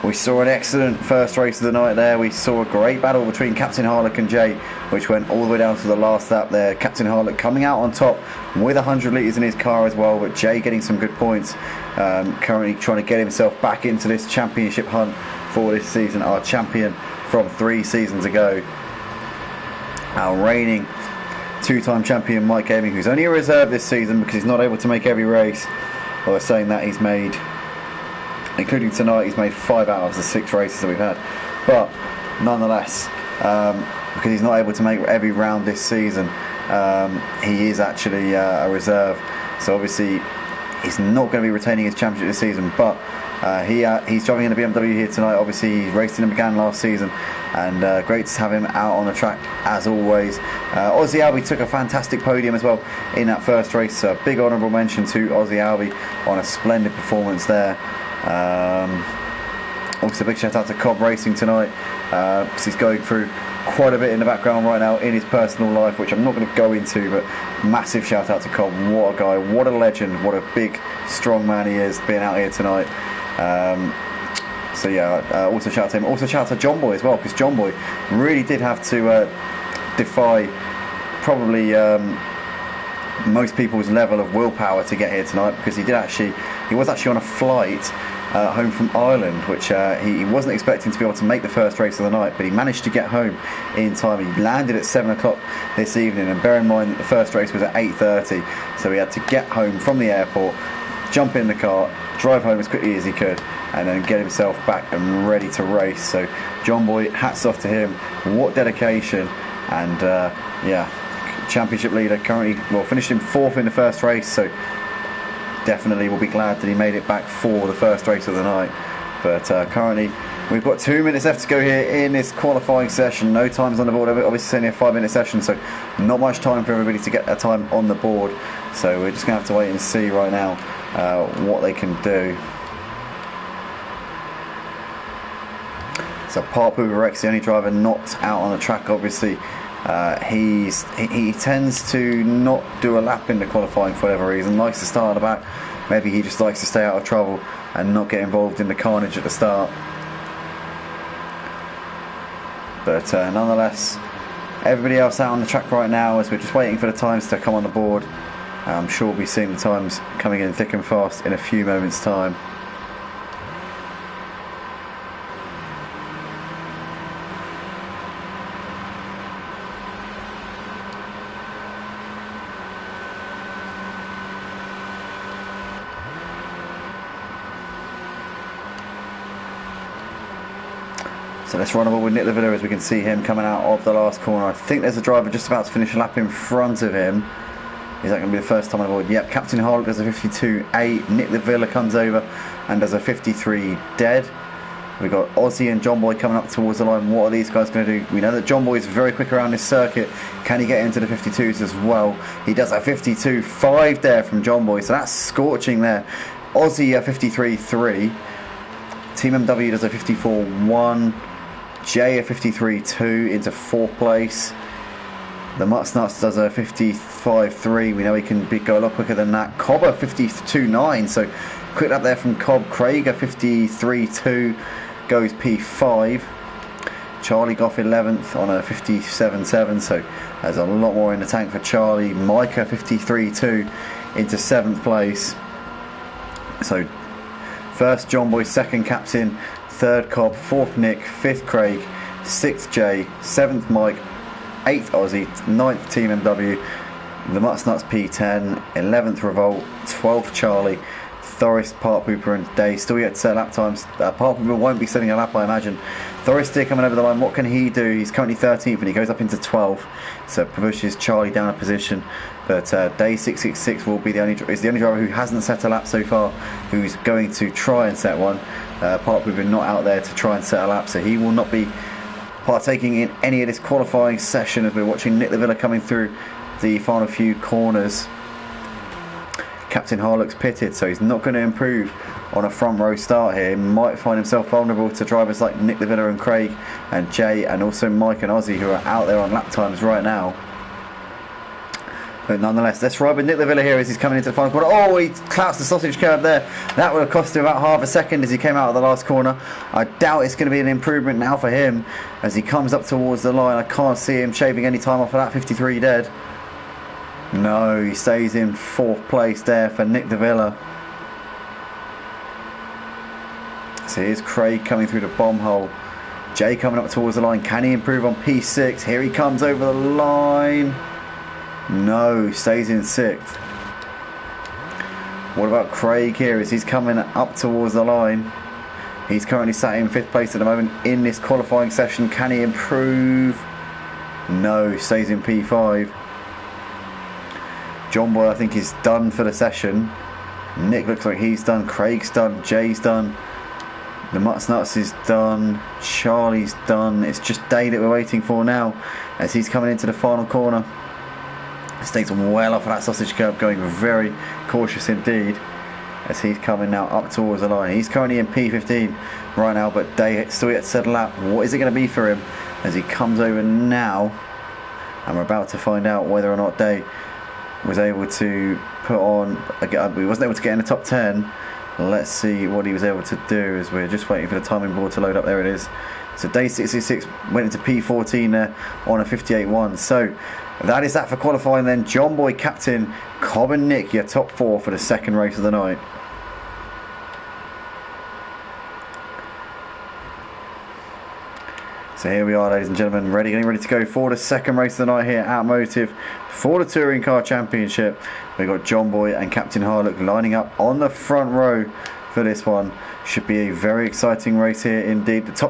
We saw an excellent first race of the night there. We saw a great battle between Captain Harlock and Jay, which went all the way down to the last lap there. Captain Harlock coming out on top with 100 litres in his car as well, but Jay getting some good points. Currently trying to get himself back into this championship hunt for this season. Our champion from 3 seasons ago. Our reigning two-time champion Mike Gaming, who's only a reserve this season because he's not able to make every race. Well, saying that, he's made, including tonight, he's made 5 out of the 6 races that we've had. But nonetheless, because he's not able to make every round this season, he is actually a reserve. So obviously he's not going to be retaining his championship this season, but he's driving in a BMW here tonight. Obviously he raced in McGann last season, and great to have him out on the track as always. Aussie Albie took a fantastic podium as well in that first race, so a big honourable mention to Aussie Albie on a splendid performance there. Also big shout out to Cobb Racing tonight, because he's going through quite a bit in the background right now in his personal life, which I'm not going to go into, but massive shout out to Cobb. What a guy, what a legend, what a big strong man he is, being out here tonight. So yeah, also shout out to him. Also shout out to John Boy as well, because John Boy really did have to defy probably most people's level of willpower to get here tonight, because he was actually on a flight home from Ireland, which he wasn't expecting to be able to make the first race of the night, but he managed to get home in time. He landed at 7 o'clock this evening, and bear in mind that the first race was at 8:30, so he had to get home from the airport, jump in the car, drive home as quickly as he could, and then get himself back and ready to race. So John Boy, hats off to him. What dedication. And yeah, championship leader currently, well, finished in 4th in the first race, so definitely will be glad that he made it back for the first race of the night. But currently we've got 2 minutes left to go here in this qualifying session. No times on the board. Obviously it's only a 5-minute session, so not much time for everybody to get a time on the board. So we're just going to have to wait and see right now what they can do. So Park Hoover Rex, the only driver not out on the track, obviously. He tends to not do a lap in the qualifying for whatever reason. Likes to start at the back. Maybe he just likes to stay out of trouble and not get involved in the carnage at the start. But nonetheless, everybody else out on the track right now, as we're just waiting for the times to come on the board. I'm sure we'll be seeing the times coming in thick and fast in a few moments' time. So let's run over with Nick Lavilla as we can see him coming out of the last corner. I think there's a driver just about to finish a lap in front of him. Is that going to be the first time on board? Yep, Captain Harlock does a 52.8. Nick Lavilla comes over and does a 53 dead. We've got Ozzy and John Boy coming up towards the line. What are these guys going to do? We know that John Boy is very quick around this circuit. Can he get into the 52s as well? He does a 52.5 there from John Boy, so that's scorching there. Ozzy a 53.3. Team MW does a 54.1. Jay a 53.2 into 4th place. The Mutts Nuts does a 55.3. We know he can go a lot quicker than that. Cobb a 52.9. So quick lap there from Cobb. Craig a 53.2 goes P5. Charlie Goff 11th on a 57.7. So there's a lot more in the tank for Charlie. Micah 53.2 into 7th place. So first John Boy, second Captain, 3rd Cobb, 4th Nick, 5th Craig, 6th Jay, 7th Mike, 8th Aussie, 9th Team MW, the Mutts Nuts P10, 11th Revolt, 12th Charlie, Thoris, Park Hooper and Day still yet to set lap times. Park Hooper won't be setting a lap, I imagine. Thoris still coming over the line. What can he do? He's currently 13th and he goes up into 12th, so pushes Charlie down a position. But Day 666 will be the only driver who hasn't set a lap so far, who's going to try and set one. Park Hooper not out there to try and set a lap, so he will not be partaking in any of this qualifying session as we're watching Nick Lavilla coming through the final few corners. Captain Harlock's pitted, so he's not going to improve on a front row start here. He might find himself vulnerable to drivers like Nick Lavilla and Craig and Jay and also Mike and Ozzy, who are out there on lap times right now. But nonetheless, let's ride with Nick Lavilla here as he's coming into the final corner. Oh, he clouts the sausage curve there. That would have cost him about half a second as he came out of the last corner. I doubt it's going to be an improvement now for him as he comes up towards the line. I can't see him shaving any time off of that 53 dead. No, he stays in 4th place there for Nick Lavilla. So here's Craig coming through the bomb hole. Jay coming up towards the line. Can he improve on P6? Here he comes over the line. No, stays in 6th. What about Craig here as he's coming up towards the line? He's currently sat in 5th place at the moment in this qualifying session. Can he improve? No, stays in P5. John Boy, I think, is done for the session. Nick looks like he's done. Craig's done. Jay's done. The Mutts Nuts is done. Charlie's done. It's just Day that we're waiting for now as he's coming into the final corner. Stays well off of that sausage curve, going very cautious indeed as he's coming now up towards the line. He's currently in P15 right now, but Day still yet to set a lap. What is it going to be for him as he comes over now? And we're about to find out whether or not Day was able to put on, he wasn't able to get in the top 10. Let's see what he was able to do as we're just waiting for the timing board to load up. There it is. So Day 66 went into P14 there on a 58.1. So that is that for qualifying then. John Boy, Captain, Cobb and Nick, your top 4 for the second race of the night. So here we are, ladies and gentlemen, getting ready to go for the second race of the night here at Motive for the Touring Car Championship. We've got John Boy and Captain Harlock lining up on the front row for this one. Should be a very exciting race here indeed. First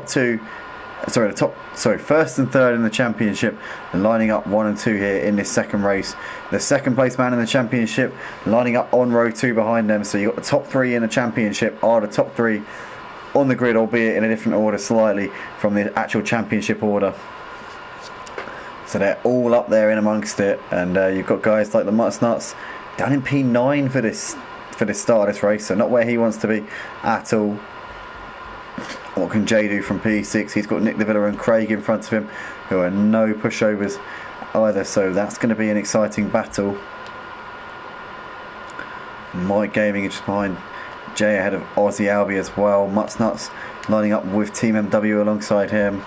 and third in the championship lining up 1 and 2 here in this second race. The second place man in the championship lining up on row 2 behind them. So you've got the top 3 in the championship are the top 3 on the grid, albeit in a different order slightly from the actual championship order. So they're all up there in amongst it, and you've got guys like the Nuts down in P9 for this start of this race, so not where he wants to be at all. What can Jay do from P6? He's got Nick DeVilla and Craig in front of him, who are no pushovers either, so that's going to be an exciting battle. Mike Gaming is just behind Jay ahead of Aussie Albie as well. Nuts lining up with Team MW alongside him.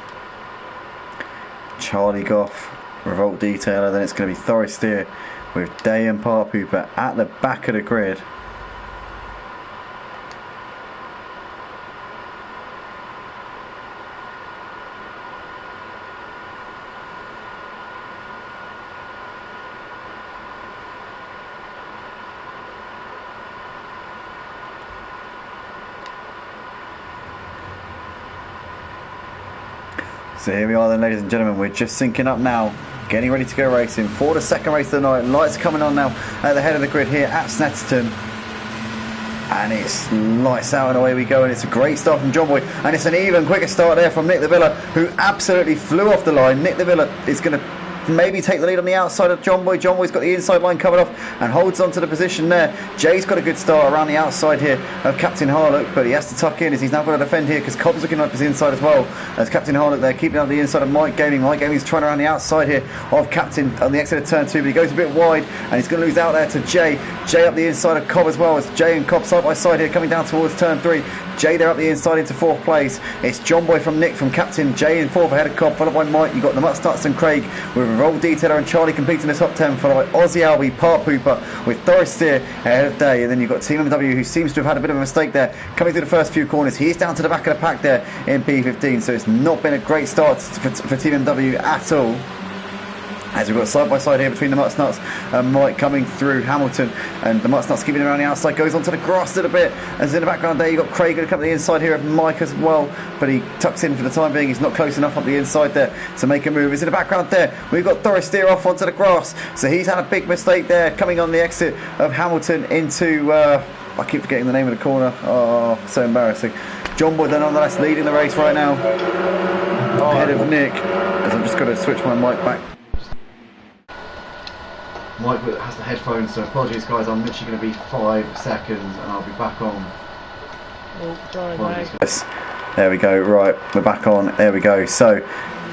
Charlie Goff, Revolt Detailer. Then it's going to be Thoris Steer with Day and Parpooper at the back of the grid. So here we are then, ladies and gentlemen, we're just syncing up now, getting ready to go racing for the second race of the night. Lights coming on now at the head of the grid here at Snetterton. And it's lights out and away we go, and it's a great start from John Boy, and it's an even quicker start there from Nick DeVilla, who absolutely flew off the line. Nick DeVilla is going to maybe take the lead on the outside of John Boy. John Boy's got the inside line covered off and holds on to the position there. Jay's got a good start around the outside here of Captain Harlock, but he has to tuck in as he's now got to defend here because Cobb's looking up his inside as well as Captain Harlock there, keeping on the inside of Mike Gaming. Mike Gaming's trying around the outside here of Captain on the exit of turn 2, but he goes a bit wide and he's going to lose out there to Jay. Jay up the inside of Cobb as well, as Jay and Cobb side by side here coming down towards turn 3. Jay there up the inside into 4th place. It's John Boy from Nick from Captain, Jay in 4th ahead of Cobb, followed by Mike. You've got the Nuts and Craig with Revolt Detailer and Charlie completing the top 10, followed by Aussie Albie, Parpooper with Thoris Steer ahead of Day, and then you've got Team MW, who seems to have had a bit of a mistake there coming through the first few corners. He's down to the back of the pack there in P15, so it's not been a great start for Team MW at all. As we've got side by side here between the Nuts and Mike coming through Hamilton, and the Nuts keeping around the outside, goes onto the grass a little bit, as in the background there you've got Craig going to come to the inside here of Mike as well, but he tucks in for the time being. He's not close enough up the inside there to make a move. As in the background there we've got Thoris Steer off onto the grass, so he's had a big mistake there coming on the exit of Hamilton into I keep forgetting the name of the corner. Oh, so embarrassing. John Boy then nonetheless leading the race right now ahead of Nick, as I'm just going to switch my mic back. Mike has the headphones, so apologies guys, I'm literally going to be 5 seconds and I'll be back on. Oh, sorry mate. Yes. There we go, right, we're back on, there we go. So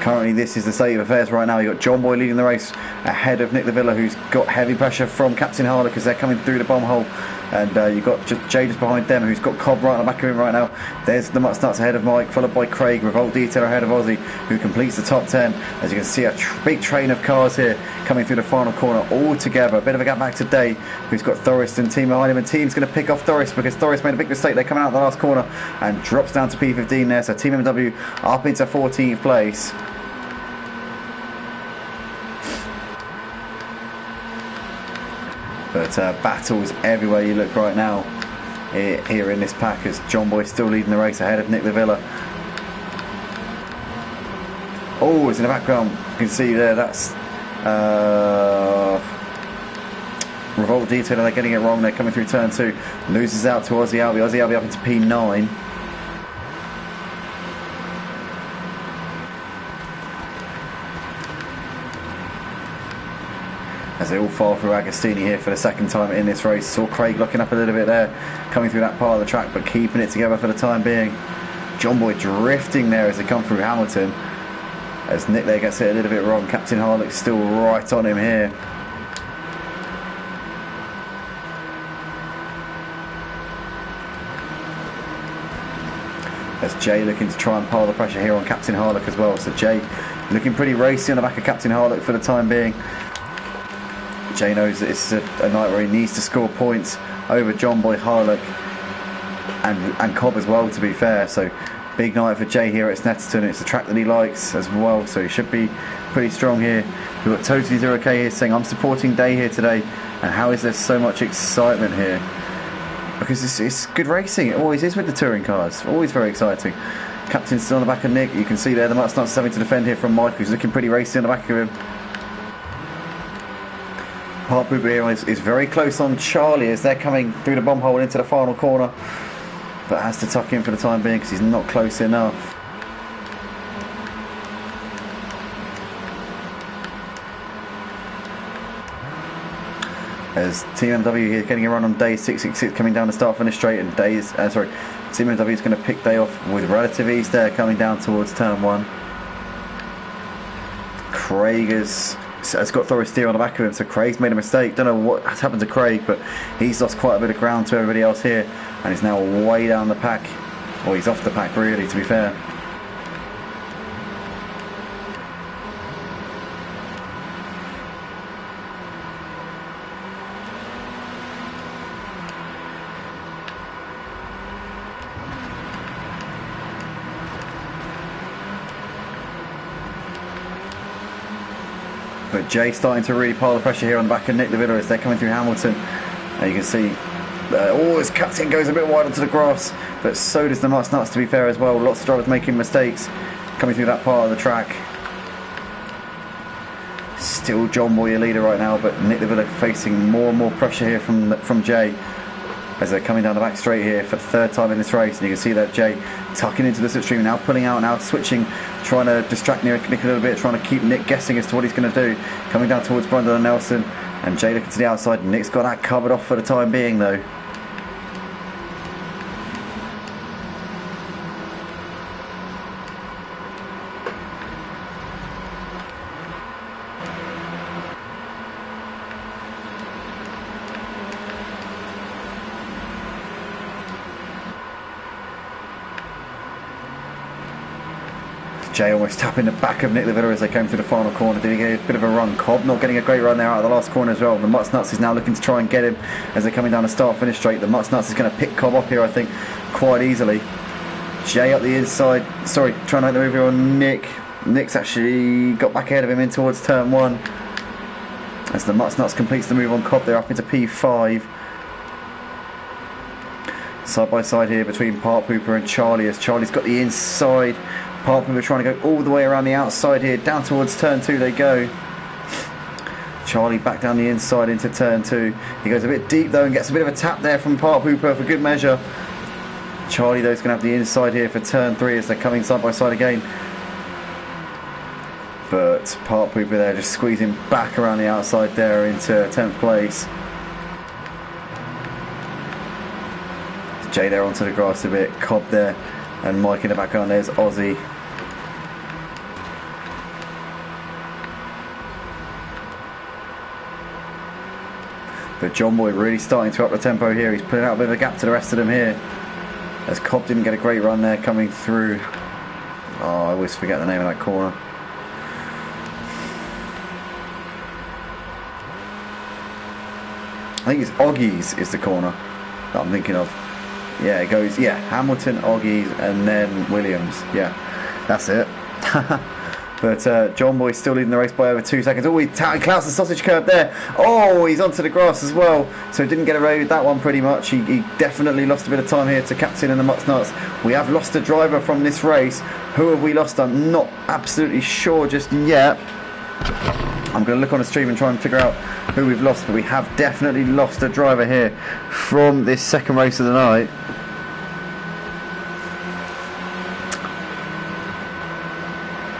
currently this is the state of affairs right now. You've got John Boy leading the race ahead of Nick DeVilla, who's got heavy pressure from Captain Harlock as they're coming through the bomb hole. And you've got Jay just behind them, who's got Cobb right on the back of him right now. There's the Nuts ahead of Mike, followed by Craig, Revolt Detailer ahead of Aussie, who completes the top 10. As you can see, a big train of cars here coming through the final corner all together. A bit of a gap back to Day, who's got Thoris and Team behind him, and Team's going to pick off Thoris because Thoris made a big mistake there coming out the last corner and drops down to P15 there. So Team MW up into 14th place. But battles everywhere you look right now here in this pack, as John Boy still leading the race ahead of Nick DeVilla. Oh, it's in the background. You can see there, that's Revolt Detailer. They're getting it wrong. They're coming through turn 2. Loses out to Aussie Albie. Aussie Albie up into P9. As they all fall through Agostini here for the second time in this race. Saw Craig looking up a little bit there, coming through that part of the track, but keeping it together for the time being. John Boy drifting there as they come through Hamilton, as Nick there gets it a little bit wrong. Captain Harlock's still right on him here. As Jay looking to try and pile the pressure here on Captain Harlock as well. So Jay looking pretty racy on the back of Captain Harlock for the time being. Jay knows that it's a night where he needs to score points over John Boy, Harlock and Cobb as well, to be fair. So Big night for Jay here at Snetterton. It's a track that he likes as well, so he should be pretty strong here. We've got Totally 0K here saying, I'm supporting Day here today, and how is there so much excitement here? Because it's good racing. It always is with the touring cars. Always very exciting. Captain's still on the back of Nick. You can see there the Mustangs having to defend here from Mike, who's looking pretty racy on the back of him. Park Boober here is very close on Charlie as they're coming through the bomb hole into the final corner, but has to tuck in for the time being because he's not close enough. As Team MW here getting a run on Day 666 coming down the start finish straight, and Team MW is going to pick Day off with relative ease there coming down towards turn 1. Craig has got Thoris Steer on the back of him, so Craig's made a mistake. Don't know what has happened to Craig, but he's lost quite a bit of ground to everybody else here, and he's now way down the pack. Or he's off the pack really, to be fair. But Jay starting to really pile the pressure here on the back of Nick De Villa as they're coming through Hamilton. And you can see, his captain goes a bit wide onto the grass, but so does the Nuts, to be fair, as well. Lots of drivers making mistakes coming through that part of the track. Still John Boy your leader right now, but Nick De Villa facing more and more pressure here from Jay as they're coming down the back straight here for the third time in this race. And you can see that Jay tucking into the slipstream, now pulling out, now switching, trying to distract Nick a little bit, trying to keep Nick guessing as to what he's going to do. Coming down towards Brandon and Nelson, and Jay looking to the outside. Nick's got that covered off for the time being though. Jay almost tapping the back of Nick De Villa as they came through the final corner. Did he get a bit of a run? Cobb not getting a great run there out of the last corner as well. The Nuts is now looking to try and get him as they're coming down the start finish straight. The Nuts is going to pick Cobb up here, I think, quite easily. Jay up the inside, sorry, trying to make the move here on Nick. Nick's actually got back ahead of him in towards turn 1 as the Nuts completes the move on Cobb. They're up into P5. Side by side here between Park Pooper and Charlie as Charlie's got the inside. Park Pooper trying to go all the way around the outside here. Down towards turn 2 they go. Charlie back down the inside into turn 2. He goes a bit deep though and gets a bit of a tap there from Park Pooper for good measure. Charlie though is going to have the inside here for turn 3 as they're coming side by side again. But Park Pooper there just squeezing back around the outside there into 10th place. Jay there onto the grass a bit. Cobb there. And Mike in the background, there's Aussie. But John Boy really starting to up the tempo here. He's putting out a bit of a gap to the rest of them here. As Cobb didn't get a great run there coming through. Oh, I always forget the name of that corner. I think it's Oggies is the corner that I'm thinking of. Yeah, it goes, Hamilton, Oggies, and then Williams. Yeah, that's it. But John Boy still leading the race by over 2 seconds. Oh, he clouts the sausage curb there. Oh, he's onto the grass as well. So didn't get away with that one pretty much. He definitely lost a bit of time here to Captain and the Nuts. We have lost a driver from this race. Who have we lost? I'm not absolutely sure just yet. I'm going to look on the stream and try and figure out who we've lost, but we have definitely lost a driver here from this second race of the night.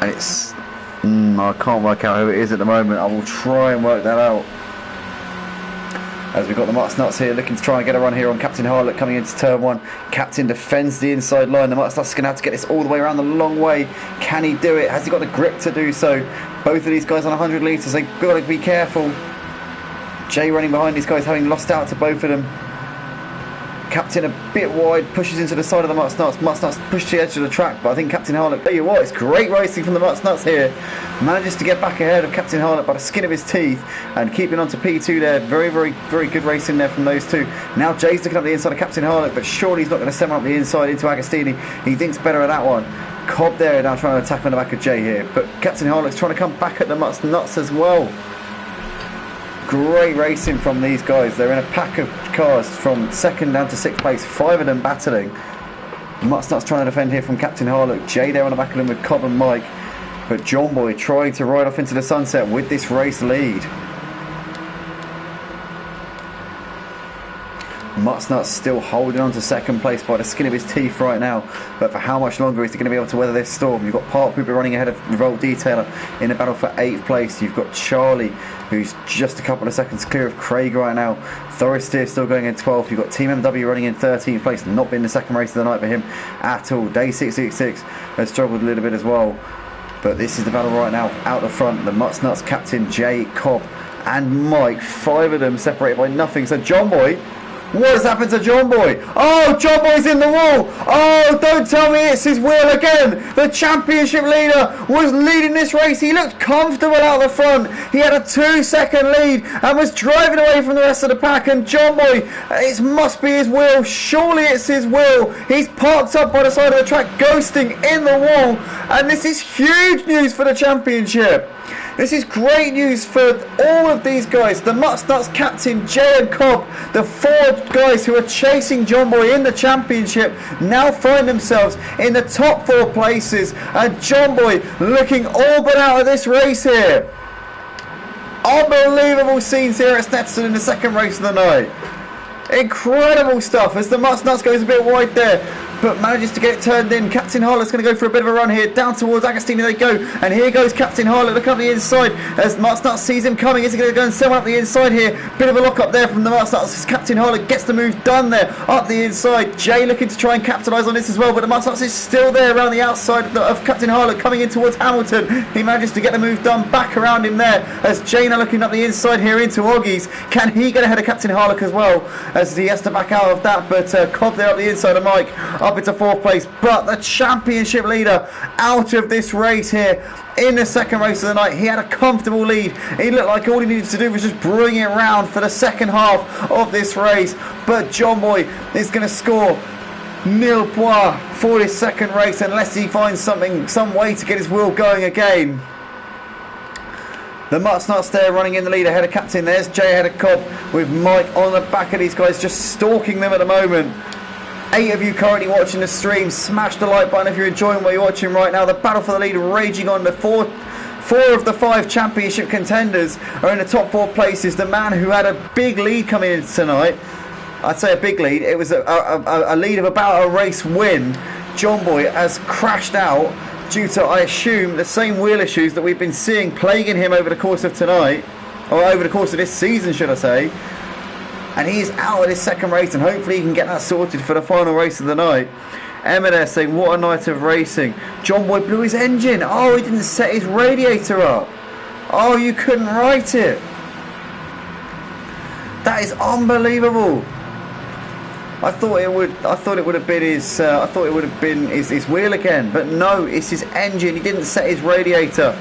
And it's I can't work out who it is at the moment. I will try and work that out. As we've got the Nuts here looking to try and get a run here on Captain Harlot coming into turn 1. Captain defends the inside line. The Nuts is going to have to get this all the way around the long way. Can he do it? Has he got the grip to do so? Both of these guys on 100 litres. They've got to be careful. Jay running behind these guys, having lost out to both of them. Captain a bit wide, pushes into the side of the Mutt's Nuts. Mutt's Nuts push to the edge of the track, but I think Captain Harlock, tell you what, it's great racing from the Mutt's Nuts here. Manages to get back ahead of Captain Harlock by the skin of his teeth and keeping on to P2 there. Very, very, very good racing there from those two. Now Jay's looking up the inside of Captain Harlock, but surely he's not going to send up the inside into Agostini. He thinks better of that one. Cobb there now trying to attack on the back of Jay here, but Captain Harlock's trying to come back at the Mutt's Nuts as well. Great racing from these guys. They're in a pack of cars from 2nd down to 6th place, 5 of them battling. Mutt's Nuts trying to defend here from Captain Harlock. Jay there on the back of them with Cobb and Mike, but John Boy trying to ride off into the sunset with this race lead. Mutt's Nuts still holding on to 2nd place by the skin of his teeth right now, but for how much longer is he going to be able to weather this storm? You've got Park Hooper running ahead of Revolt Detailer in the battle for 8th place. You've got Charlie, who's just a couple of seconds clear of Craig right now. Thoristeer still going in 12th. You've got Team MW running in 13th place, not been the second race of the night for him at all. Day 666 has struggled a little bit as well, but this is the battle right now. Out the front, the Mutt's Nuts captain Jay, Cobb and Mike, 5 of them separated by nothing. So John Boy, what has happened to John Boy? Oh, John Boy's in the wall. Oh, don't tell me it's his wheel again. The championship leader was leading this race. He looked comfortable out the front. He had a 2-second lead and was driving away from the rest of the pack. And John Boy, it must be his wheel. Surely it's his wheel. He's parked up by the side of the track, ghosting in the wall. And this is huge news for the championship. This is great news for all of these guys. The Mutt's Nuts captain Jay and Cobb, the 4 guys who are chasing John Boy in the championship, now find themselves in the top 4 places. And John Boy looking all but out of this race here. Unbelievable scenes here at Snetterton in the 2nd race of the night. Incredible stuff as the Mutt's Nuts goes a bit wide there, but manages to get it turned in. Captain Harlock's going to go for a bit of a run here. Down towards Agostini they go, and here goes Captain Harlock. Look up the inside as Mutt's Nuts sees him coming. Is he going to go and send one up the inside here? Bit of a lock up there from the Mutt's Nuts as Captain Harlock gets the move done there up the inside. Jay looking to try and capitalise on this as well, but the Mutt's Nuts is still there around the outside of Captain Harlock coming in towards Hamilton. He manages to get the move done back around him there as Jay now looking up the inside here into Oggies. Can he get ahead of Captain Harlock as well as he has to back out of that? But Cobb there up the inside of Mike up into 4th place, but the championship leader out of this race here in the 2nd race of the night. He had a comfortable lead. He looked like all he needed to do was just bring it round for the 2nd half of this race, but John Boy is going to score nil points for his 2nd race unless he finds some way to get his wheel going again. The Mutt's Nuts there running in the lead ahead of captain. There's Jay ahead of Cobb with Mike on the back of these guys, just stalking them at the moment. 8 of you currently watching the stream, smash the like button if you're enjoying what you're watching right now. The battle for the lead raging on. The four of the 5 championship contenders are in the top 4 places. The man who had a big lead coming in tonight, I'd say a big lead, it was a lead of about a race win. John Boy has crashed out due to, I assume, the same wheel issues that we've been seeing plaguing him over the course of tonight, or over the course of this season should I say. And he's out of this 2nd race, and hopefully he can get that sorted for the final race of the night. Emma there saying, what a night of racing. John Boy blew his engine. Oh, he didn't set his radiator up. Oh, you couldn't write it. That is unbelievable. I thought it would have been his wheel again, but no, it's his engine. He didn't set his radiator.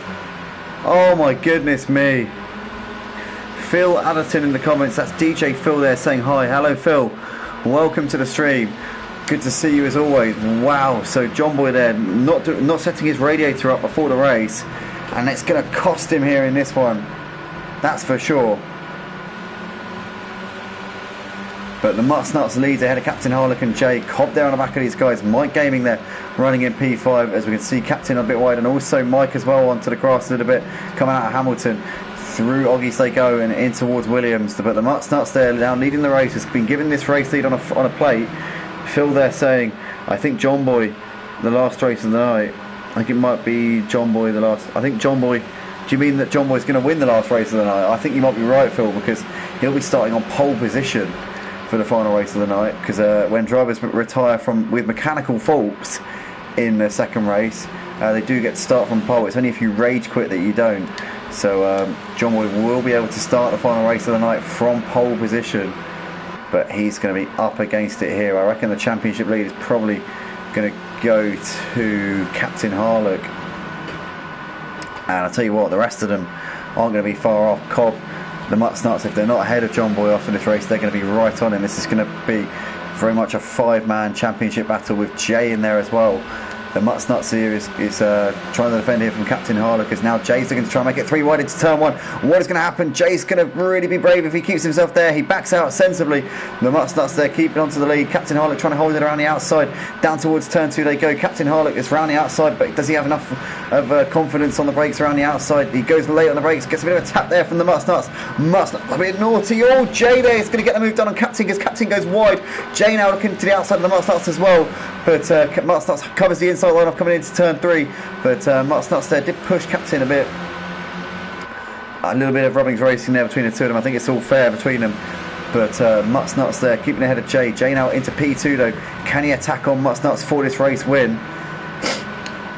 Oh my goodness me. Phil Adderton in the comments. That's DJ Phil there saying hi. Hello Phil, welcome to the stream. Good to see you as always. Wow, so John Boy there not setting his radiator up before the race, and it's going to cost him here in this one, that's for sure. But the Mutt's Nuts leads ahead of Captain Harlock and Jay. Cobb there on the back of these guys. Mike Gaming there running in P5 as we can see Captain a bit wide, and also Mike as well onto the grass a little bit coming out of Hamilton. Through Oggies they go and in towards Williams, but the Mutt's Nuts there now leading the race, has been given this race lead on a plate. Phil there saying, I think John Boy, the last race of the night. I think it might be John Boy the last. I think John Boy. Do you mean that John Boy's going to win the last race of the night? I think you might be right, Phil, because he'll be starting on pole position for the final race of the night. Because when drivers retire with mechanical faults in the 2nd race, they do get to start from pole. It's only if you rage quit that you don't. So John Boy will be able to start the final race of the night from pole position. but he's going to be up against it here. I reckon the championship lead is probably going to go to Captain Harlock. And I'll tell you what, the rest of them aren't going to be far off. Cobb, the Mutt-Snuts, if they're not ahead of John Boy off in this race, they're going to be right on him. This is going to be very much a 5-man championship battle with Jay in there as well. The Mutt-Snuts here is trying to defend here from Captain Harlock, as now Jay's looking to try and make it 3 wide into turn 1. What is going to happen? Jay's going to really be brave if he keeps himself there. He backs out sensibly. The Mutt-Snuts there keeping onto the lead. Captain Harlock trying to hold it around the outside. Down towards turn 2 they go. Captain Harlock is round the outside, but does he have enough of confidence on the brakes around the outside? He goes late on the brakes, gets a bit of a tap there from the Mutt-Snuts. Mutt-Snuts a bit naughty. Oh, Jay there is going to get the move done on Captain, because Captain goes wide. Jay now looking to the outside of the Mutt-Snuts as well, but Mutt-Snuts covers the inside line off coming into turn 3, but Mutt-Snuts there did push Captain a bit. A little bit of rubbings racing there between the two of them. I think it's all fair between them, but Mutt-Snuts there keeping ahead of Jay. Jay now into P2 though. Can he attack on Mutt-Snuts for this race win?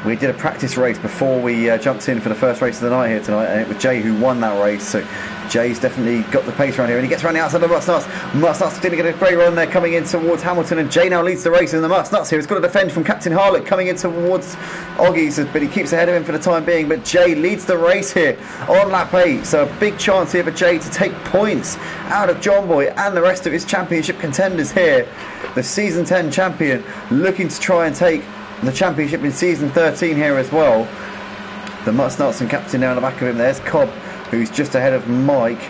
We did a practice race before we jumped in for the first race of the night here tonight, and it was Jay who won that race, so Jay's definitely got the pace around here, and he gets around the outside of the Mutt-Snuts. Mutt-Snuts didn't get a great run there coming in towards Hamilton, and Jay now leads the race in the Mutt-Snuts here. He's got to defend from Captain Harlock coming in towards Oggies, but he keeps ahead of him for the time being, but Jay leads the race here on lap 8, so a big chance here for Jay to take points out of John Boy and the rest of his championship contenders here. The season 10 champion looking to try and take the championship in season 13 here as well. The Mutt-Snuts and Captain down the back of him. There's Cobb, who's just ahead of Mike,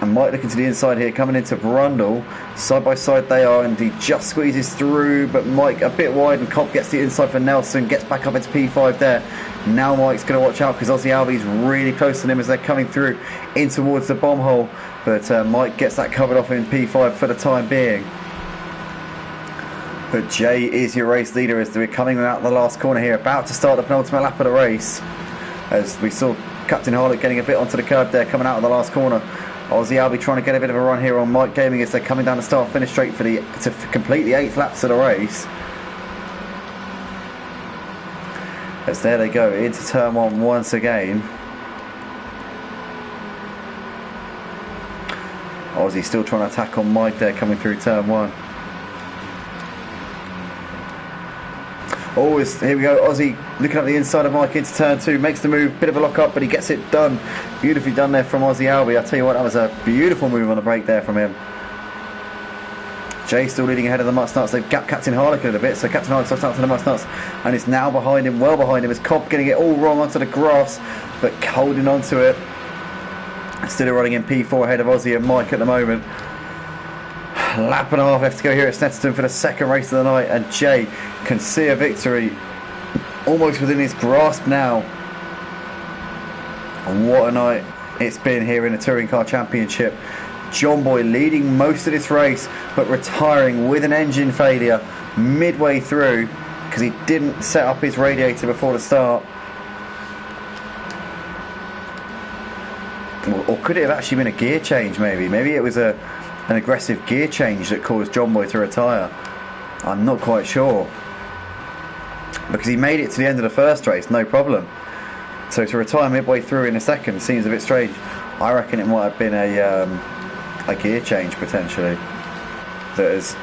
and Mike looking to the inside here, coming into Brundle. Side by side they are, and he just squeezes through, but Mike a bit wide, and Cobb gets the inside for Nelson, gets back up into P5 there. Now Mike's going to watch out, because Aussie Albie's really close to him as they're coming through in towards the bomb hole, but Mike gets that covered off in P5 for the time being. But Jay is your race leader as we're coming out the last corner here, about to start the penultimate lap of the race, as we saw Captain Harlock getting a bit onto the curb there coming out of the last corner. Aussie Albie trying to get a bit of a run here on Mike Gaming as they're coming down the start finish straight for to complete the 8th laps of the race. As there they go into turn 1 once again. Aussie still trying to attack on Mike there coming through turn 1. Always, here we go, Aussie looking up the inside of Mike into turn 2, makes the move, bit of a lock up, but he gets it done. Beautifully done there from Aussie Albie. I tell you what, that was a beautiful move on the break there from him. Jay still leading ahead of the Mutt-Snuts. They've gapped Captain Harlock a little bit, so Captain Harlock stops out to the Mutt-Snuts, and it's now behind him, well behind him, as Cobb getting it all wrong onto the grass, but holding on to it. Still running in P4 ahead of Aussie and Mike at the moment. Lap and a half left to go here at Snetterton for the second race of the night, and Jay can see a victory almost within his grasp now. And what a night it's been here in the Touring Car Championship. John Boy leading most of this race, but retiring with an engine failure midway through because he didn't set up his radiator before the start. Or could it have actually been a gear change maybe? Maybe it was an aggressive gear change that caused John Boy to retire. I'm not quite sure, because he made it to the end of the first race no problem, so to retire midway through in a second seems a bit strange. I reckon it might have been a gear change potentially that has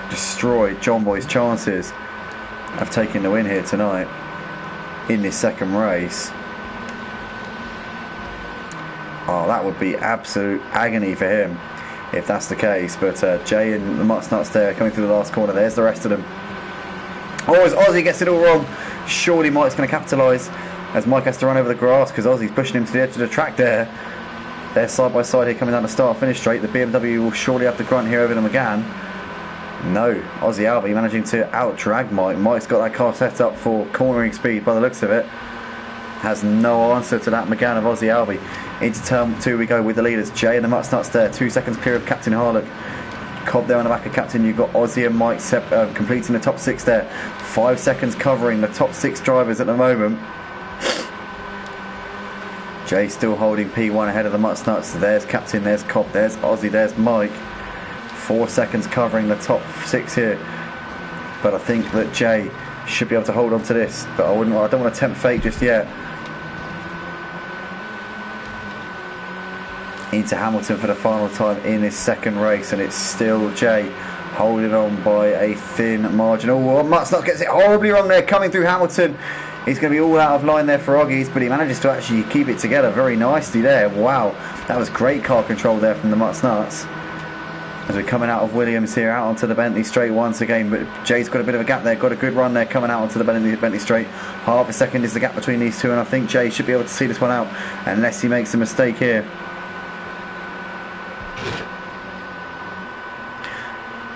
destroyed John Boy's chances of taking the win here tonight in this second race. Oh, that would be absolute agony for him if that's the case. But Jay and the Mutt-Snuts there coming through the last corner. There's the rest of them. Oh, as Aussie gets it all wrong, surely Mike's going to capitalise, as Mike has to run over the grass because Aussie's pushing him to the edge of the track there. They're side by side here coming down the start finish straight. The BMW will surely have to grunt here over them again. No, Aussie Albie managing to out-drag Mike. Mike's got that car set up for cornering speed by the looks of it. Has no answer to that McGann of Aussie Albie. Into turn 2 we go with the leaders. Jay and the Mutt-Snuts there. 2 seconds clear of Captain Harlock. Cobb there on the back of Captain. You've got Aussie and Mike completing the top 6 there. 5 seconds covering the top 6 drivers at the moment. Jay still holding P1 ahead of the Mutt-Snuts. There's Captain, there's Cobb, there's Aussie, there's Mike. 4 seconds covering the top 6 here. But I think that Jay should be able to hold on to this. But I don't want to tempt fate just yet. into Hamilton for the final time in this second race, and it's still Jay holding on by a thin margin. Oh, Mutsnut gets it horribly wrong there, coming through Hamilton. He's going to be all out of line there for Oggies, but he manages to actually keep it together very nicely there. Wow, that was great car control there from the Mutsnuts. As we're coming out of Williams here, out onto the Bentley straight once again, but Jay's got a bit of a gap there, got a good run there coming out onto the Bentley straight. Half a second is the gap between these two, and I think Jay should be able to see this one out unless he makes a mistake here.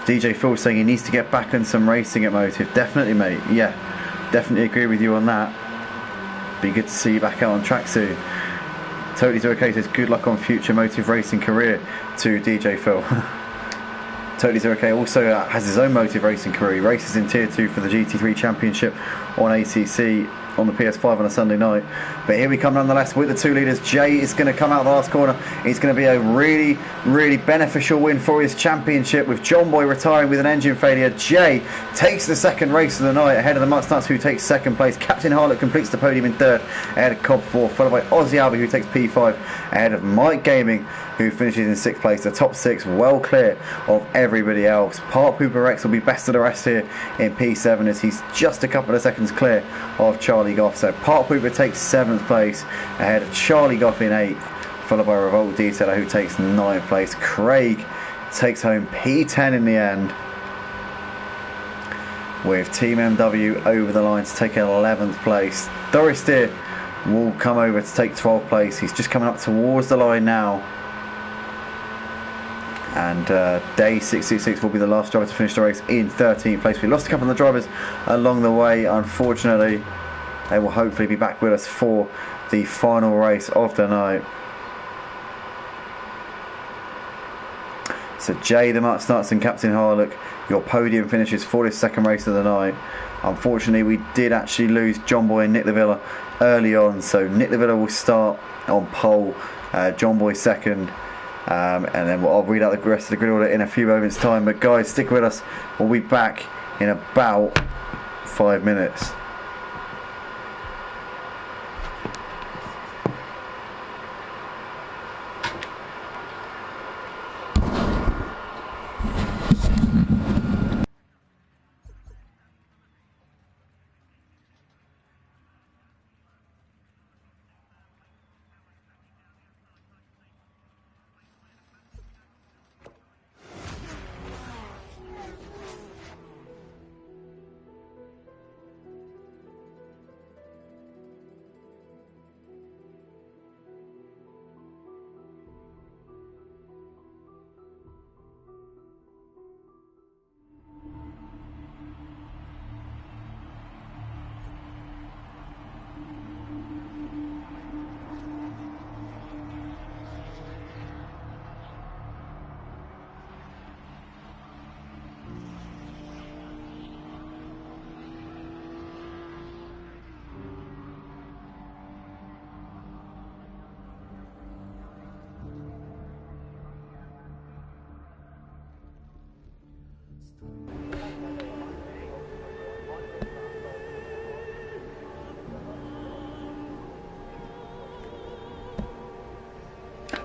DJ Phil saying he needs to get back in some racing at Motive. Definitely, mate. Yeah, definitely agree with you on that. Be good to see you back out on track soon. Totally okay says good luck on future Motive racing career to DJ Phil. Totally okay also has his own Motive racing career. He races in Tier 2 for the GT3 Championship on ACC on the PS5 on a Sunday night. But here we come nonetheless with the 2 leaders. Jay is going to come out the last corner. It's going to be a really, really beneficial win for his championship, with John Boy retiring with an engine failure. Jay takes the second race of the night ahead of the Mutsnuts, who takes second place. Captain Harlot completes the podium in third ahead of Cobb 4, followed by Aussie Albie, who takes P5 ahead of Mike Gaming, who finishes in 6th place. The top 6 well clear of everybody else. Park Pooper Rex will be best of the rest here in P7, as he's just a couple of seconds clear of Charlie Goff. So Park Pooper takes 7th place ahead of Charlie Goff in 8th, followed by Revolt Detailer, who takes 9th place. Craig takes home P10 in the end, with Team MW over the line to take 11th place. Doris Deer will come over to take 12th place. He's just coming up towards the line now. And Day 666 will be the last driver to finish the race in 13th place. We lost a couple of the drivers along the way, unfortunately. They will hopefully be back with us for the final race of the night. So Jay, the Mutsnuts and Captain Harlock, your podium finishes for this second race of the night. Unfortunately, we did actually lose John Boy and Nick Lavilla early on, so Nick Lavilla will start on pole, John Boy second, and then I'll read out the rest of the grid order in a few moments time. But guys, stick with us, we'll be back in about 5 minutes.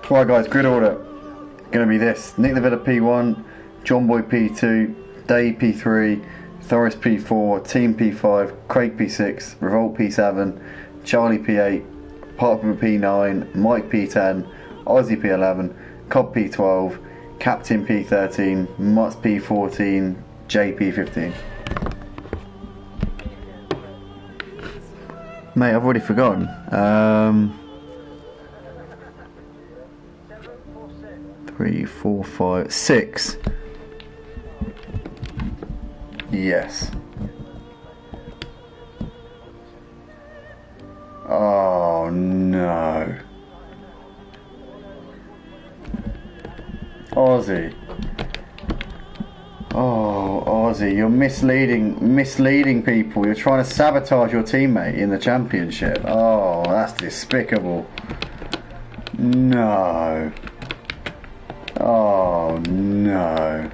Right guys, grid order going to be this: Nick Lavilla P1, John Boy P2, Day P3, Thoris P4, Team P5, Craig P6, Revolt P7, Charlie P8, Parker P9, Mike P10, Aussie P11, Cobb P12, Captain P13, Mutts P14, JP 15. Mate, I've already forgotten. 3, 4, 5, 6. Yes. Oh no. Aussie. Oh, Aussie, you're misleading people. You're trying to sabotage your teammate in the championship. Oh, that's despicable. No. Oh no.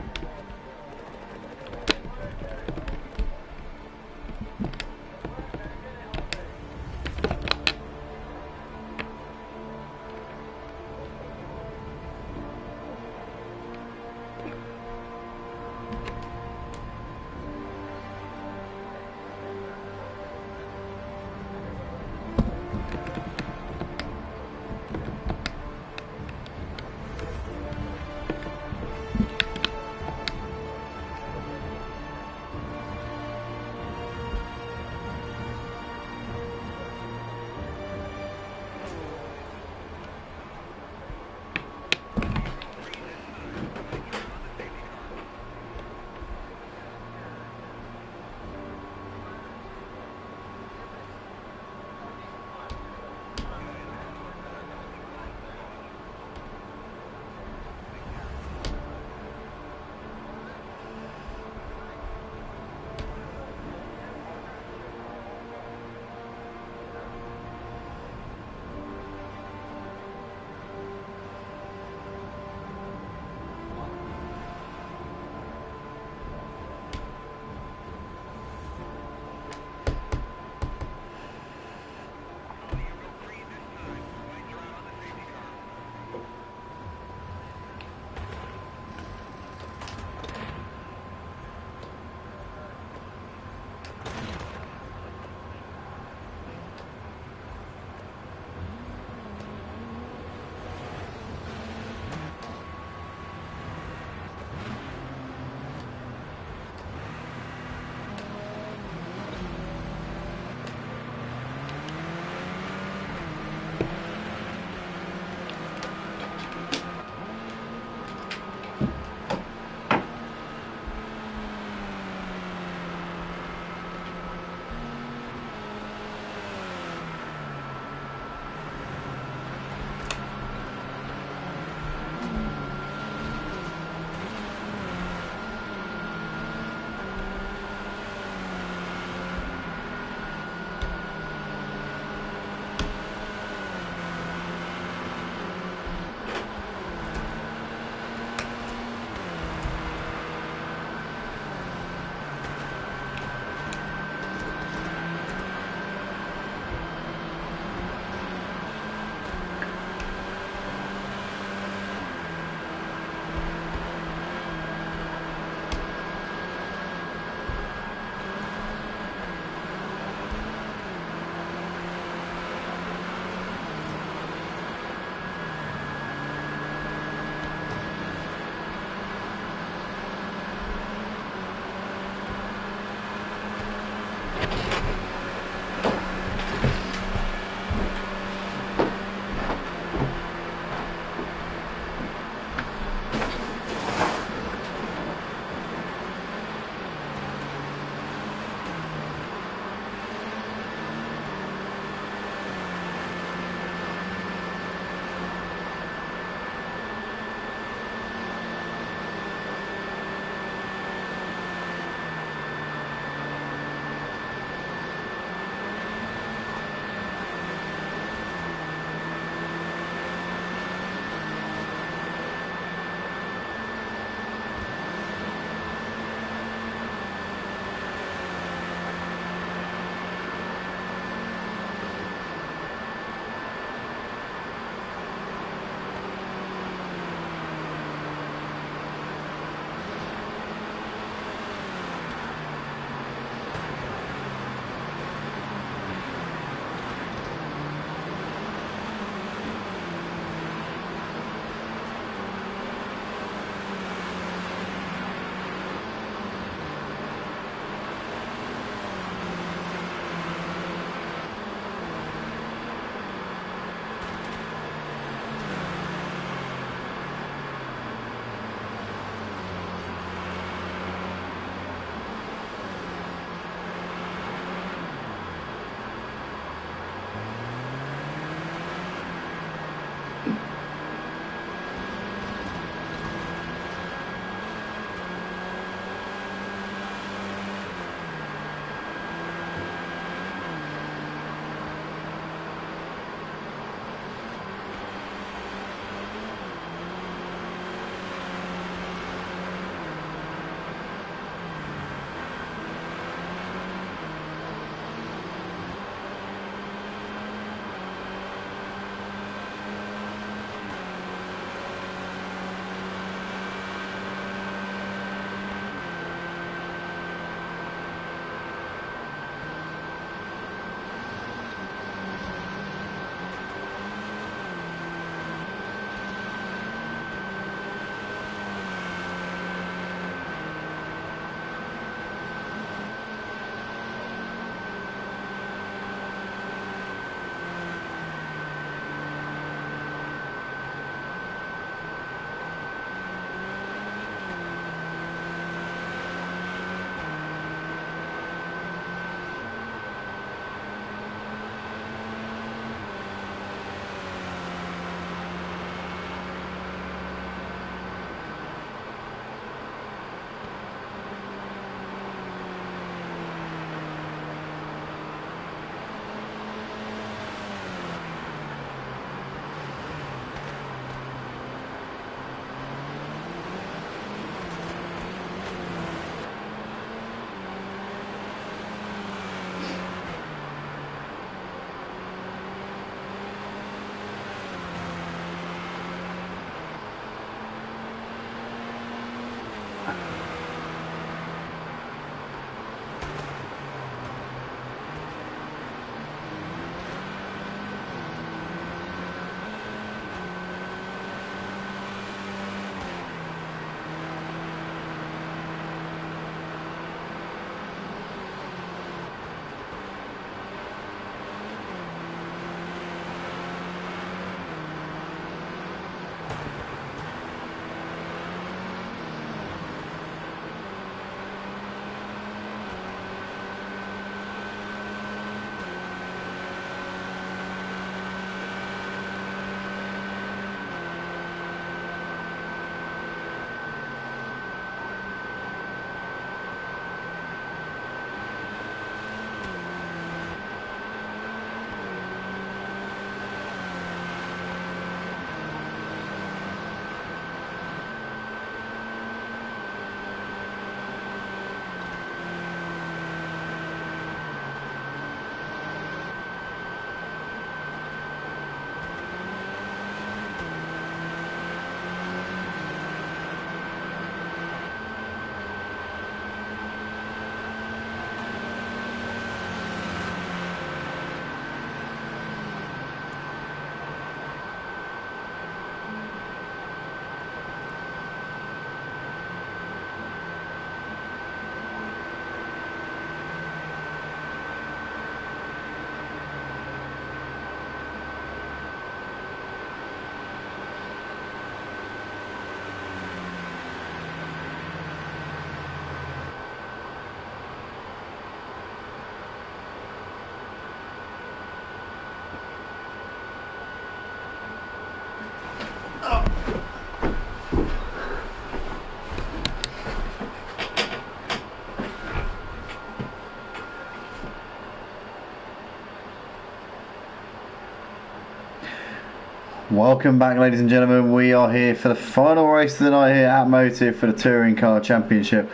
Welcome back, ladies and gentlemen. We are here for the final race of the night here at Motive for the Touring Car Championship.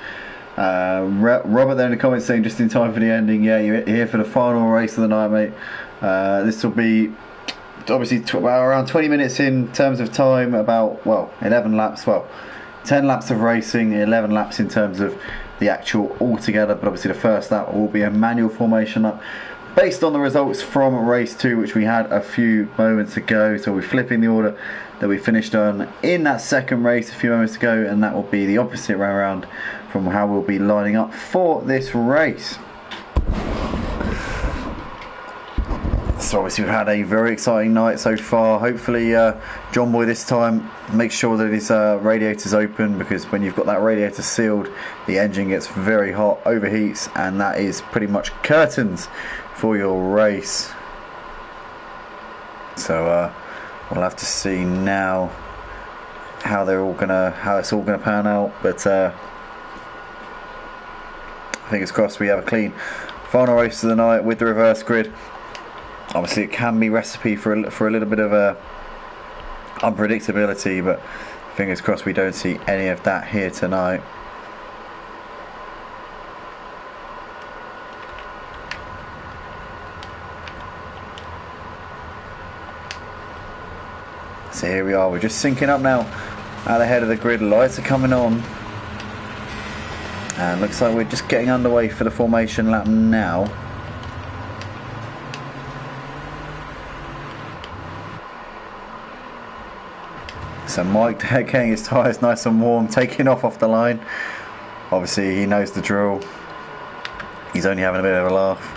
Robert there in the comments saying just in time for the ending. Yeah, you're here for the final race of the night, mate. This will be obviously about around 20 minutes in terms of time, about, well, 11 laps, well, 10 laps of racing, 11 laps in terms of the actual altogether, but obviously the first lap will be a manual formation lap based on the results from race 2, which we had a few moments ago. So we're flipping the order that we finished on in that second race a few moments ago, and that will be the opposite way around from how we'll be lining up for this race. So obviously we've had a very exciting night so far. Hopefully John Boy this time makes sure that his radiator's open, because when you've got that radiator sealed, the engine gets very hot, overheats, and that is pretty much curtains for your race. So we'll have to see now how it's all gonna pan out, but fingers crossed we have a clean final race of the night with the reverse grid. Obviously it can be recipe for a little bit of unpredictability, but fingers crossed we don't see any of that here tonight. So here we are, we're just syncing up now at the head of the grid. Lights are coming on, and looks like we're just getting underway for the formation lap now. So Mike getting his tyres nice and warm, taking off the line. Obviously he knows the drill, he's only having a bit of a laugh.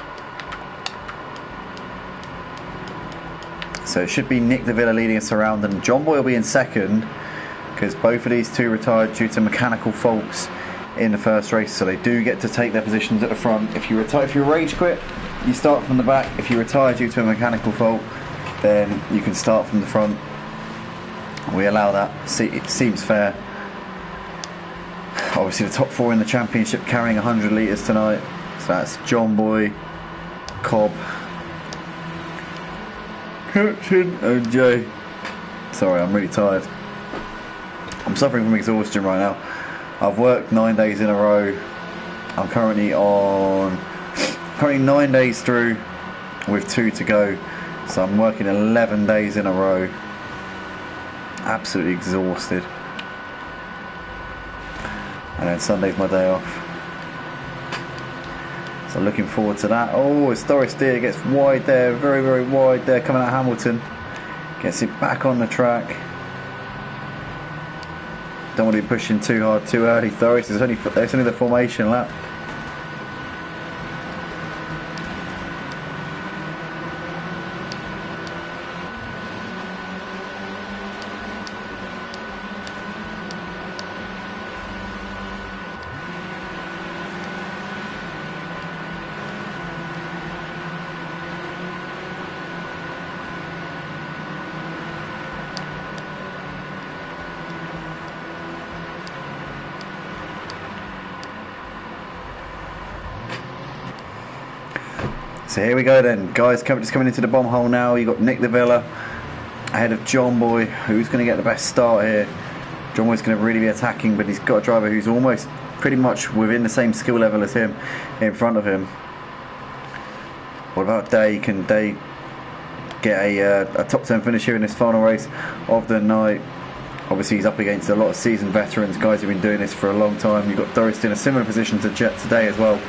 So it should be Nick De Villa leading us around, and John Boy will be in second, because both of these two retired due to mechanical faults in the first race, so they do get to take their positions at the front. If you rage quit, you start from the back. If you retire due to a mechanical fault, then you can start from the front. We allow that. It seems fair. Obviously the top 4 in the championship carrying 100 litres tonight. So that's John Boy, Cobb, Captain and Jay. Sorry, I'm really tired. I'm suffering from exhaustion right now. I've worked 9 days in a row. I'm currently 9 days through with 2 to go. So I'm working 11 days in a row. Absolutely exhausted. And then Sunday's my day off. So looking forward to that. Oh, it's Doris Deer gets wide there, very, very wide there, coming out of Hamilton. Gets it back on the track. Don't want to be pushing too hard too early. Doris, it's only the formation lap. So here we go then, guys, just coming into the bomb hole now. You've got Nick De Villa ahead of John Boy. Who's going to get the best start here? John Boy's going to really be attacking, but he's got a driver who's almost pretty much within the same skill level as him in front of him. What about Day? Can Day get a top 10 finish here in this final race of the night? Obviously he's up against a lot of seasoned veterans, guys who've been doing this for a long time. You've got Doris in a similar position to Jet today as well.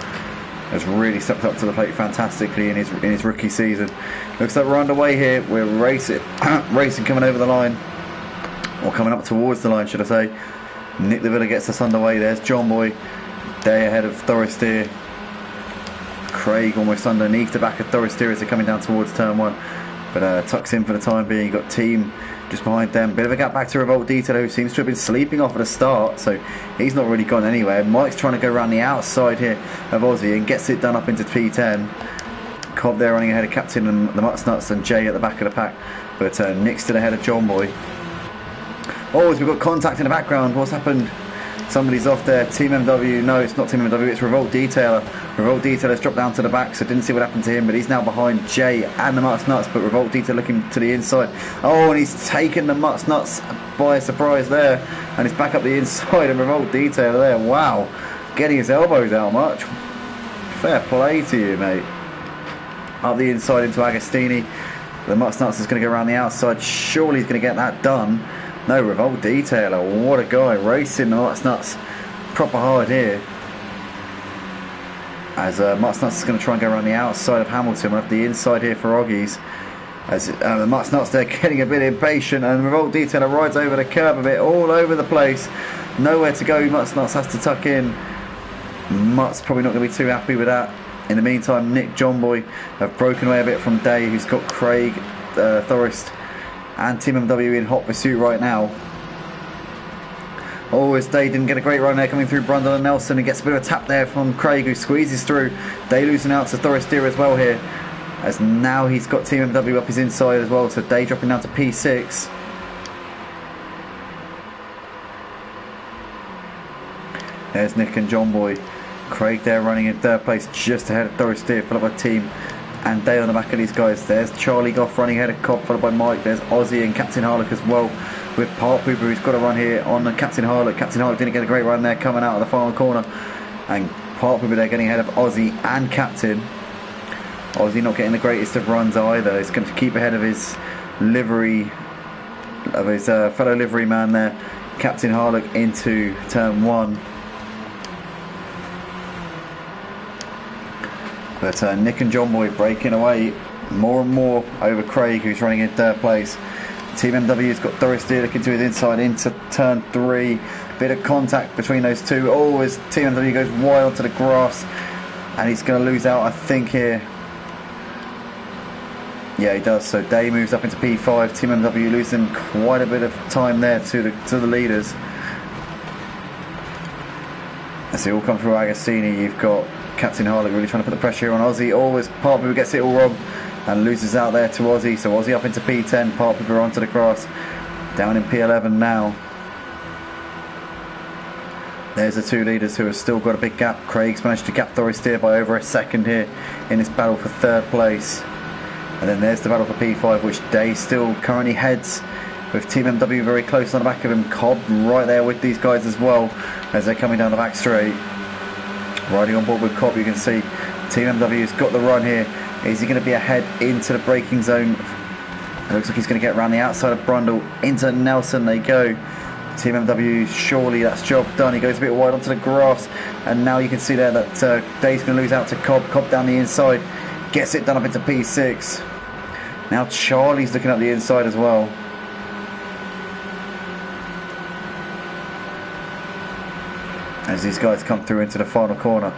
Has really stepped up to the plate fantastically in his rookie season. Looks like we're underway here. We're racing coming over the line, or coming up towards the line, should I say. Nick De Villa gets us underway. There's John Boy, Day ahead of Doris Deer. Craig almost underneath the back of Doris Deer as they're coming down towards turn 1, but tucks in for the time being. You've got Team just behind them. Bit of a gap back to Revolt Detail, who seems to have been sleeping off at the start, so he's not really gone anywhere. Mike's trying to go around the outside here of Aussie and gets it done up into P10. Cobb there running ahead of Captain and the Mutts Nuts, and Jay at the back of the pack, but Nick's still ahead of John Boy. Oh, we've got contact in the background. What's happened? Somebody's off there. Team MW. No, it's not Team MW. It's Revolt Detailer Revolt Detail has dropped down to the back, so didn't see what happened to him, but he's now behind Jay and the Mutts Nuts, but Revolt Detail looking to the inside. Oh, and he's taken the Mutts Nuts by surprise there, and he's back up the inside, and Revolt Detail there, wow, getting his elbows out much. Fair play to you, mate. Up the inside into Agostini. The Mutts Nuts is going to go around the outside, surely he's going to get that done. No, Revolt Detailer, what a guy, racing the Mutts Nuts proper hard here. As Mutts Nuts is going to try and go around the outside of Hamilton. We'll have the inside here for Oggies. As the Mutts Nuts, they're getting a bit impatient, and Revolt Detailer rides over the curb a bit, all over the place. Nowhere to go, Mutts Nuts has to tuck in. Mutts probably not going to be too happy with that. In the meantime, Nick Johnboy have broken away a bit from Day, who's got Craig, Thorist, and Team MW in hot pursuit right now. Oh, as Day didn't get a great run there coming through Brundle and Nelson, and gets a bit of a tap there from Craig, who squeezes through. Day losing out to Thoristeer as well here, as now he's got Team MW up his inside as well, so Day dropping down to P6. There's Nick and John Boy. Craig there running in third place, just ahead of Thoristeer, followed by Team and Day on the back of these guys. There's Charlie Goff running ahead of Cobb, followed by Mike. There's Ozzy and Captain Harlock as well, with Park Pooper, who's got a run here on Captain Harlock. Captain Harlock didn't get a great run there coming out of the final corner, and Park Pooper there getting ahead of Ozzy and Captain. Ozzy not getting the greatest of runs either. He's going to keep ahead of his livery, of his fellow livery man there, Captain Harlock, into turn 1. But Nick and John Boy breaking away more and more over Craig, who's running in third place. Team MW's got Thoristeer looking to his inside into turn 3. Bit of contact between those two. Oh, as Team MW goes wide onto the grass, and he's going to lose out, I think, here. Yeah, he does. So Day moves up into P5. Team MW losing quite a bit of time there to the leaders. As they all come through Agostini, you've got Captain Harlock really trying to put the pressure on Ozzy. Always Park Pooper gets it all wrong and loses out there to Ozzy. So Ozzy up into P10, Park Pooper onto the grass, down in P11 now. There's the two leaders who have still got a big gap. Craig's managed to gap Thoristeer by over a second here in this battle for third place. And then there's the battle for P5, which Day still currently heads, with Team MW very close on the back of him. Cobb right there with these guys as well, as they're coming down the back straight. Riding on board with Cobb, you can see Team MW's got the run here. Is he going to be ahead into the braking zone? It looks like he's going to get around the outside of Brundle. Into Nelson they go. Team MW, surely that's job done. He goes a bit wide onto the grass, and now you can see there that Day's going to lose out to Cobb. Cobb down the inside, gets it done up into P6. Now Charlie's looking up the inside as well. As these guys come through into the final corner.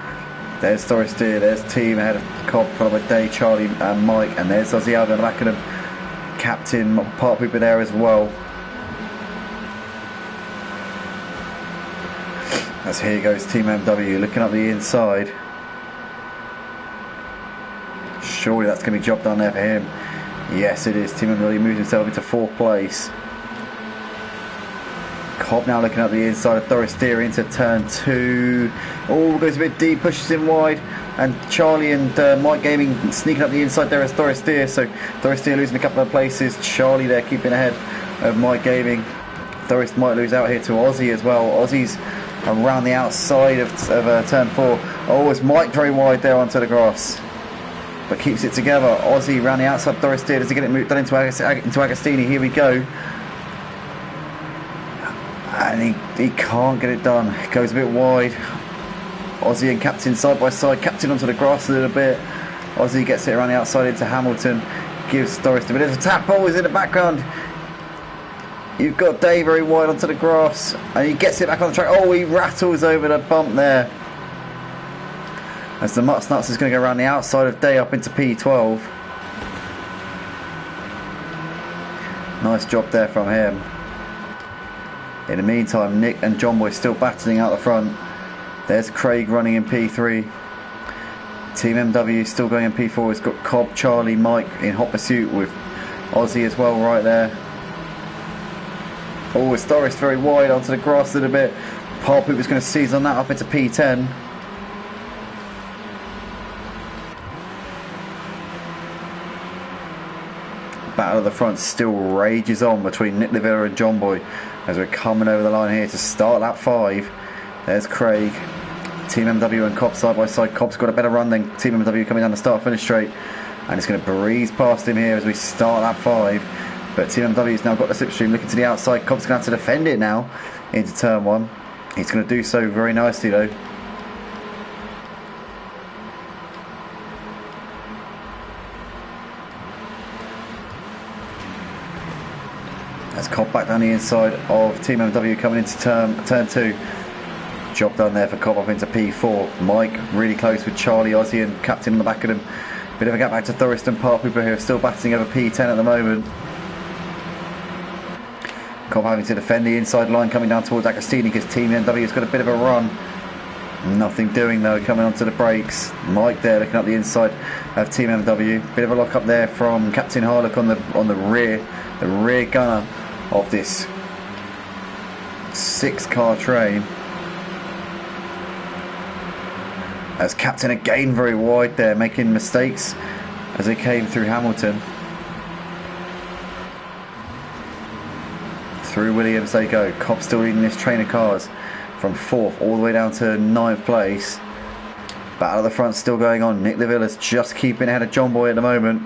There's Thoristeer, there's Team ahead of Cobb, followed by Day, Charlie and Mike, and there's Ozzy Alba on the back of them. Captain Park Pooper there as well. As here goes Team MW looking up the inside. Surely that's going to be job done there for him. Yes, it is. Team MW moves himself into 4th place. Cobb now looking up the inside of Thoristeer into turn 2. Oh, goes a bit deep, pushes him wide, and Charlie and Mike Gaming sneaking up the inside there as Thoristeer. So Thoristeer losing a couple of places. Charlie there keeping ahead of Mike Gaming. Thorist might lose out here to Ozzy as well. Ozzy's around the outside of turn 4. Oh, it's Mike very wide there onto the grass, but keeps it together. Ozzy around the outside. Thoristeer, does he get it moved done into Agostini? Here we go. And he can't get it done. It goes a bit wide. Ozzy and Captain side by side. Captain onto the grass a little bit. Ozzy gets it around the outside into Hamilton. Gives Thoristeer a bit of a tap. Ball is in the background. You've got Day very wide onto the grass, and he gets it back on the track. Oh, he rattles over the bump there. As the Mutts Nuts is going to go around the outside of Day up into P12. Nice job there from him. In the meantime, Nick and John Boy still battling out the front. There's Craig running in P3. Team MW still going in P4. It's got Cobb, Charlie, Mike in hot pursuit with Ozzy as well right there. Oh, it's Doris very wide onto the grass a little bit. Park Pooper's going to seize on that up into P10. battle at the front still rages on between Nick Lavilla and John Boy as we're coming over the line here to start lap 5. There's Craig. Team MW and Cobb side by side. Cobb's got a better run than Team MW coming down the start finish straight, and it's going to breeze past him here as we start lap 5. But Team MW's now got the slipstream looking to the outside. Cobb's going to have to defend it now into turn 1. He's going to do so very nicely though. As Cobb back down the inside of Team MW coming into turn 2. Job done there for Cobb up into P4. Mike really close with Charlie, Ozzy and Captain on the back of them. Bit of a gap back to Thorist and Park Hooper who are still battling over P10 at the moment. Cobb having to defend the inside line coming down towards Agostini because Team MW's got a bit of a run. Nothing doing though coming onto the brakes. Mike there looking up the inside of Team MW. Bit of a lock up there from Captain Harlock on the rear gunner of this 6-car train. As Captain again very wide there, making mistakes as they came through Hamilton. Through Williams they go. Cobb still leading this train of cars from 4th all the way down to 9th place. Battle at the front still going on. Nick Lavilla's just keeping ahead of John Boy at the moment.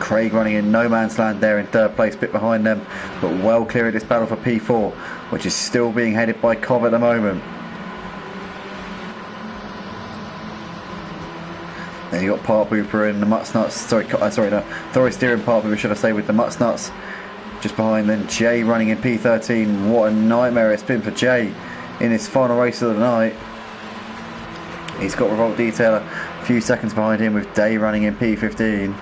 Craig running in no man's land there in 3rd place, bit behind them, but well clear of this battle for P4, which is still being headed by Cobb at the moment. Then you got Park Hooper and the Mutsnuts, Thoris Deer and Park Hooper should I say, with the Mutsnuts just behind. Then Jay running in P13. What a nightmare it's been for Jay in his final race of the night. He's got Revolt Detailer a few seconds behind him with Day running in P15.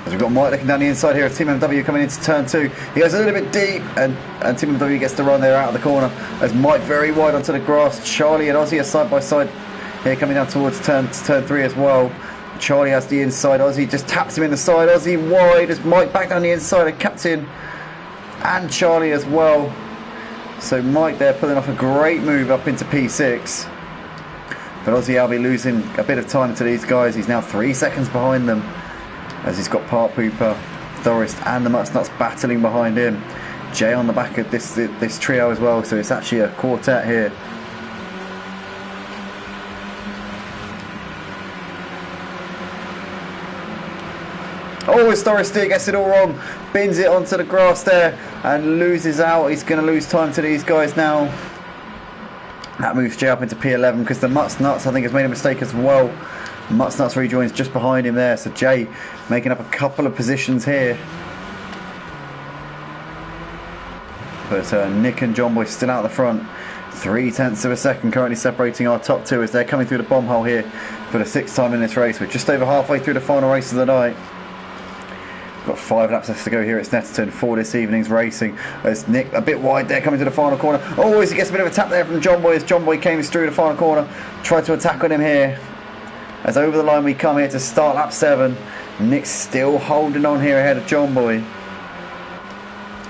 We've got Mike looking down the inside here of Team MW coming into turn 2. He goes a little bit deep and Team MW gets the run there out of the corner as Mike very wide onto the grass. Charlie and Ozzy are side by side here coming down towards turn 3 as well. Charlie has the inside, Ozzy just taps him in the side. Ozzy wide as Mike back down the inside of Captain and Charlie as well. So Mike there pulling off a great move up into P6. But Ozzy Albi losing a bit of time to these guys. He's now 3 seconds behind them, as he's got Park Hooper, Thorist and the Mutsnuts battling behind him. Jay on the back of this trio as well, so it's actually a quartet here. Oh, as Thorist gets it all wrong, bins it onto the grass there and loses out. He's going to lose time to these guys now. That moves Jay up into P11 because the Mutsnuts I think has made a mistake as well. Mutsnuts rejoins just behind him there, so Jay making up a couple of positions here. But Nick and John Boy still out the front. 0.3 of a second currently separating our top 2 as they're coming through the bomb hole here for the 6th time in this race. We're just over halfway through the final race of the night. Got 5 laps left to go here at Snetterton for this evening's racing. As Nick a bit wide there coming to the final corner. Oh, as he gets a bit of a tap there from John Boy as John Boy came through the final corner. Tried to attack on him here. As over the line we come here to start lap 7. Nick's still holding on here ahead of John Boy.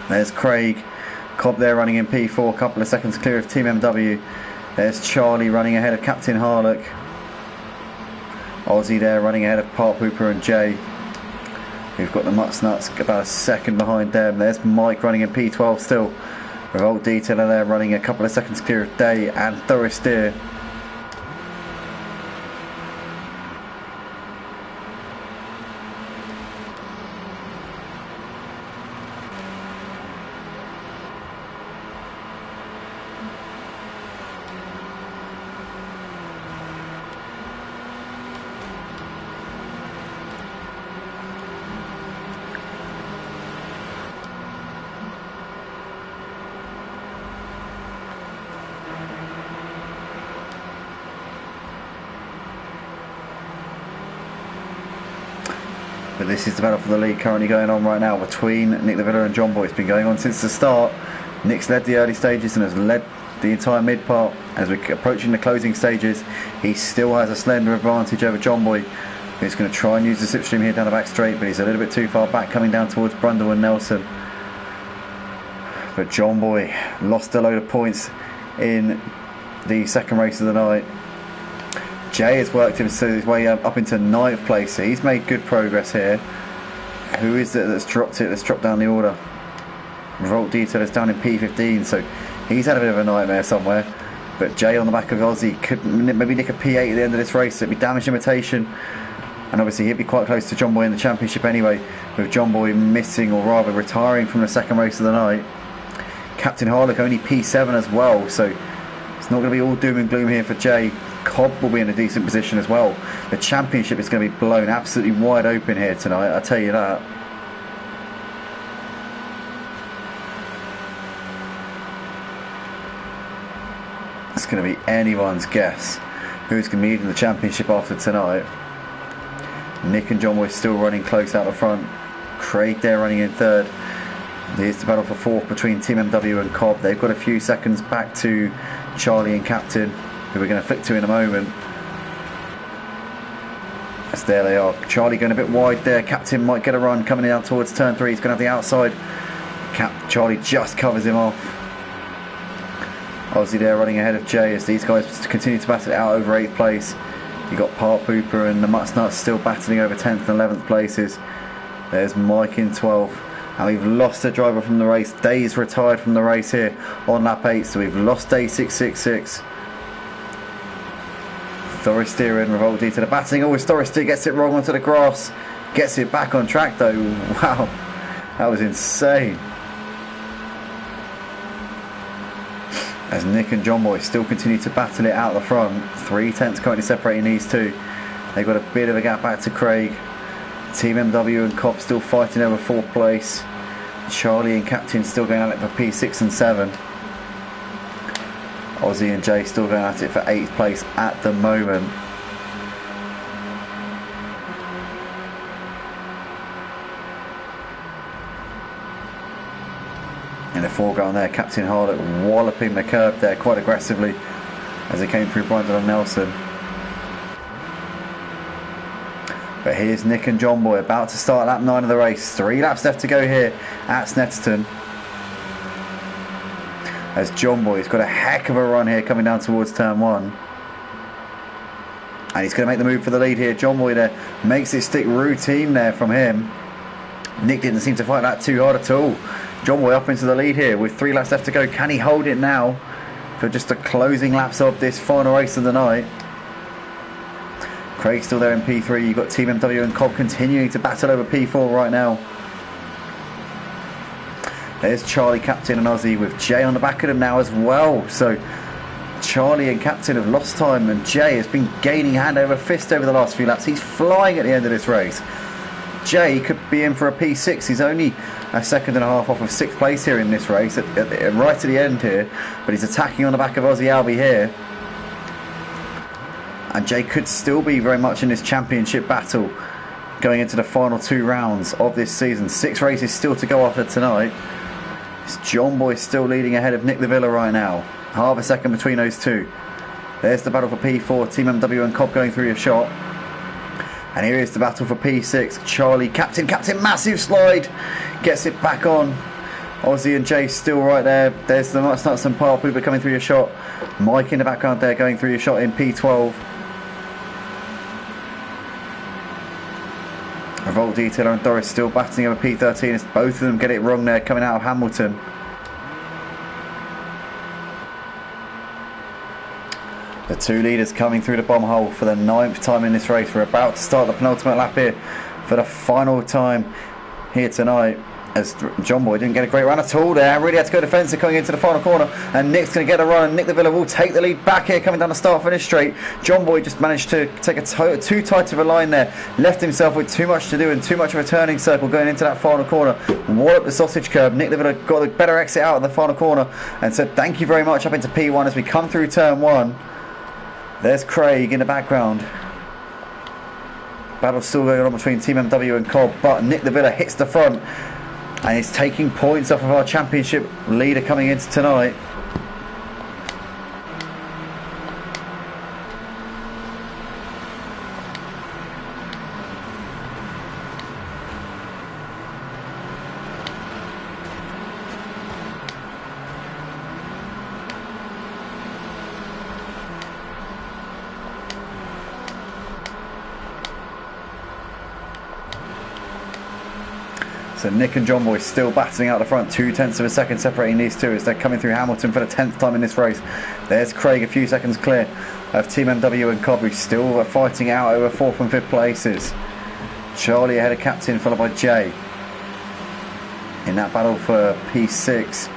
There's Craig. Cobb there running in P4, a couple of seconds clear of Team MW. There's Charlie running ahead of Captain Harlock. Ozzy there running ahead of Park Hooper and Jay. We've got the Mutsnuts about a second behind them. There's Mike running in P12 still. Revolt Detailer there running a couple of seconds clear of Day and Thoris Deer. But this is the battle for the lead currently going on right now between Nick Lavilla and John Boy. It's been going on since the start. Nick's led the early stages and has led the entire mid part. As we're approaching the closing stages, he still has a slender advantage over John Boy, who's going to try and use the slipstream here down the back straight, but he's a little bit too far back coming down towards Brundle and Nelson. But John Boy lost a load of points in the second race of the night. Jay has worked his way up into 9th place, so he's made good progress here. Who is it that's dropped it? Let's drop down the order. Revolt Detail is down in P15, so he's had a bit of a nightmare somewhere. But Jay on the back of Aussie could maybe nick a P8 at the end of this race. It'd be damage limitation, and obviously he'd be quite close to John Boy in the championship anyway, with John Boy missing, or rather retiring, from the second race of the night. Captain Harlock only P7 as well, so it's not going to be all doom and gloom here for Jay. Cobb will be in a decent position as well. The championship is going to be blown absolutely wide open here tonight, I'll tell you that. It's going to be anyone's guess who's going to be leading the championship after tonight. Nick and John Boy still running close out the front. Craig there running in 3rd. Here's the battle for 4th between Team MW and Cobb. They've got a few seconds back to Charlie and Captain, who we're going to flick to in a moment. Yes, there they are. Charlie going a bit wide there. Captain might get a run coming out towards turn 3. He's going to have the outside. Charlie just covers him off. Aussie there running ahead of Jay as these guys continue to battle it out over 8th place. You've got Park Pooper and the Muttnuts still battling over 10th and 11th places. There's Mike in 12th. And we've lost a driver from the race. Day's retired from the race here on lap 8, so we've lost Day 666. Thorister and Revolt to the batting. Oh, Thorister gets it wrong onto the grass. Gets it back on track though. Wow, that was insane. As Nick and John Boy still continue to battle it out the front. 3 tenths currently separating these two. They've got a bit of a gap back to Craig. Team MW and Cobb still fighting over 4th place. Charlie and Captain still going at it for P6 and 7. Aussie and Jay still going at it for 8th place at the moment. In the foreground there, Captain Harlock walloping the curb there quite aggressively as he came through Brundle and Nelson. But here's Nick and John Boy about to start lap 9 of the race. 3 laps left to go here at Snetterton. As John Boy's got a heck of a run here coming down towards turn 1. And he's going to make the move for the lead here. John Boy there makes it stick routine there from him. Nick didn't seem to fight that too hard at all. John Boy up into the lead here with 3 laps left to go. Can he hold it now for just the closing laps of this final race of the night? Craig still there in P3. You've got Team MW and Cobb continuing to battle over P4 right now. There's Charlie, Captain and Aussie with Jay on the back of them now as well. So Charlie and Captain have lost time and Jay has been gaining hand over fist over the last few laps. He's flying at the end of this race. Jay could be in for a P6. He's only a second and a half off of 6th place here in this race, right to the end here. But he's attacking on the back of Aussie Albie here. And Jay could still be very much in this championship battle going into the final 2 rounds of this season. 6 races still to go after tonight. It's John Boy still leading ahead of Nick the Villa right now. Half a second between those two. There's the battle for P4. Team MW and Cobb going through a shot. And here is the battle for P6. Charlie, Captain, massive slide. Gets it back on. Aussie and Jay still right there. There's the Muttnuts and Park Pooper coming through your shot. Mike in the background there going through your shot in P12. Revolt Detailer and Doris still battling over P13 as both of them get it wrong there coming out of Hamilton. The 2 leaders coming through the bomb hole for the 9th time in this race. We're about to start the penultimate lap here for the final time here tonight. As John Boy didn't get a great run at all there. Really had to go defensive coming into the final corner. And Nick's going to get a run. And Nick the Villa will take the lead back here coming down the start finish straight. John Boy just managed to take too tight of a line there. Left himself with too much to do and too much of a turning circle going into that final corner. Walloped the sausage curb. Nick the Villa got a better exit out of the final corner and said thank you very much up into P1 as we come through turn 1. There's Craig in the background. Battle still going on between Team MW and Cobb, but Nick the Villa hits the front. And it's taking points off of our championship leader coming into tonight. So Nick and John Boy still battling out the front, 0.2 of a second separating these two as they're coming through Hamilton for the 10th time in this race. There's Craig a few seconds clear of Team MW and Cobb, who still are fighting out over 4th and 5th places. Charlie ahead of Captain, followed by Jay in that battle for P6.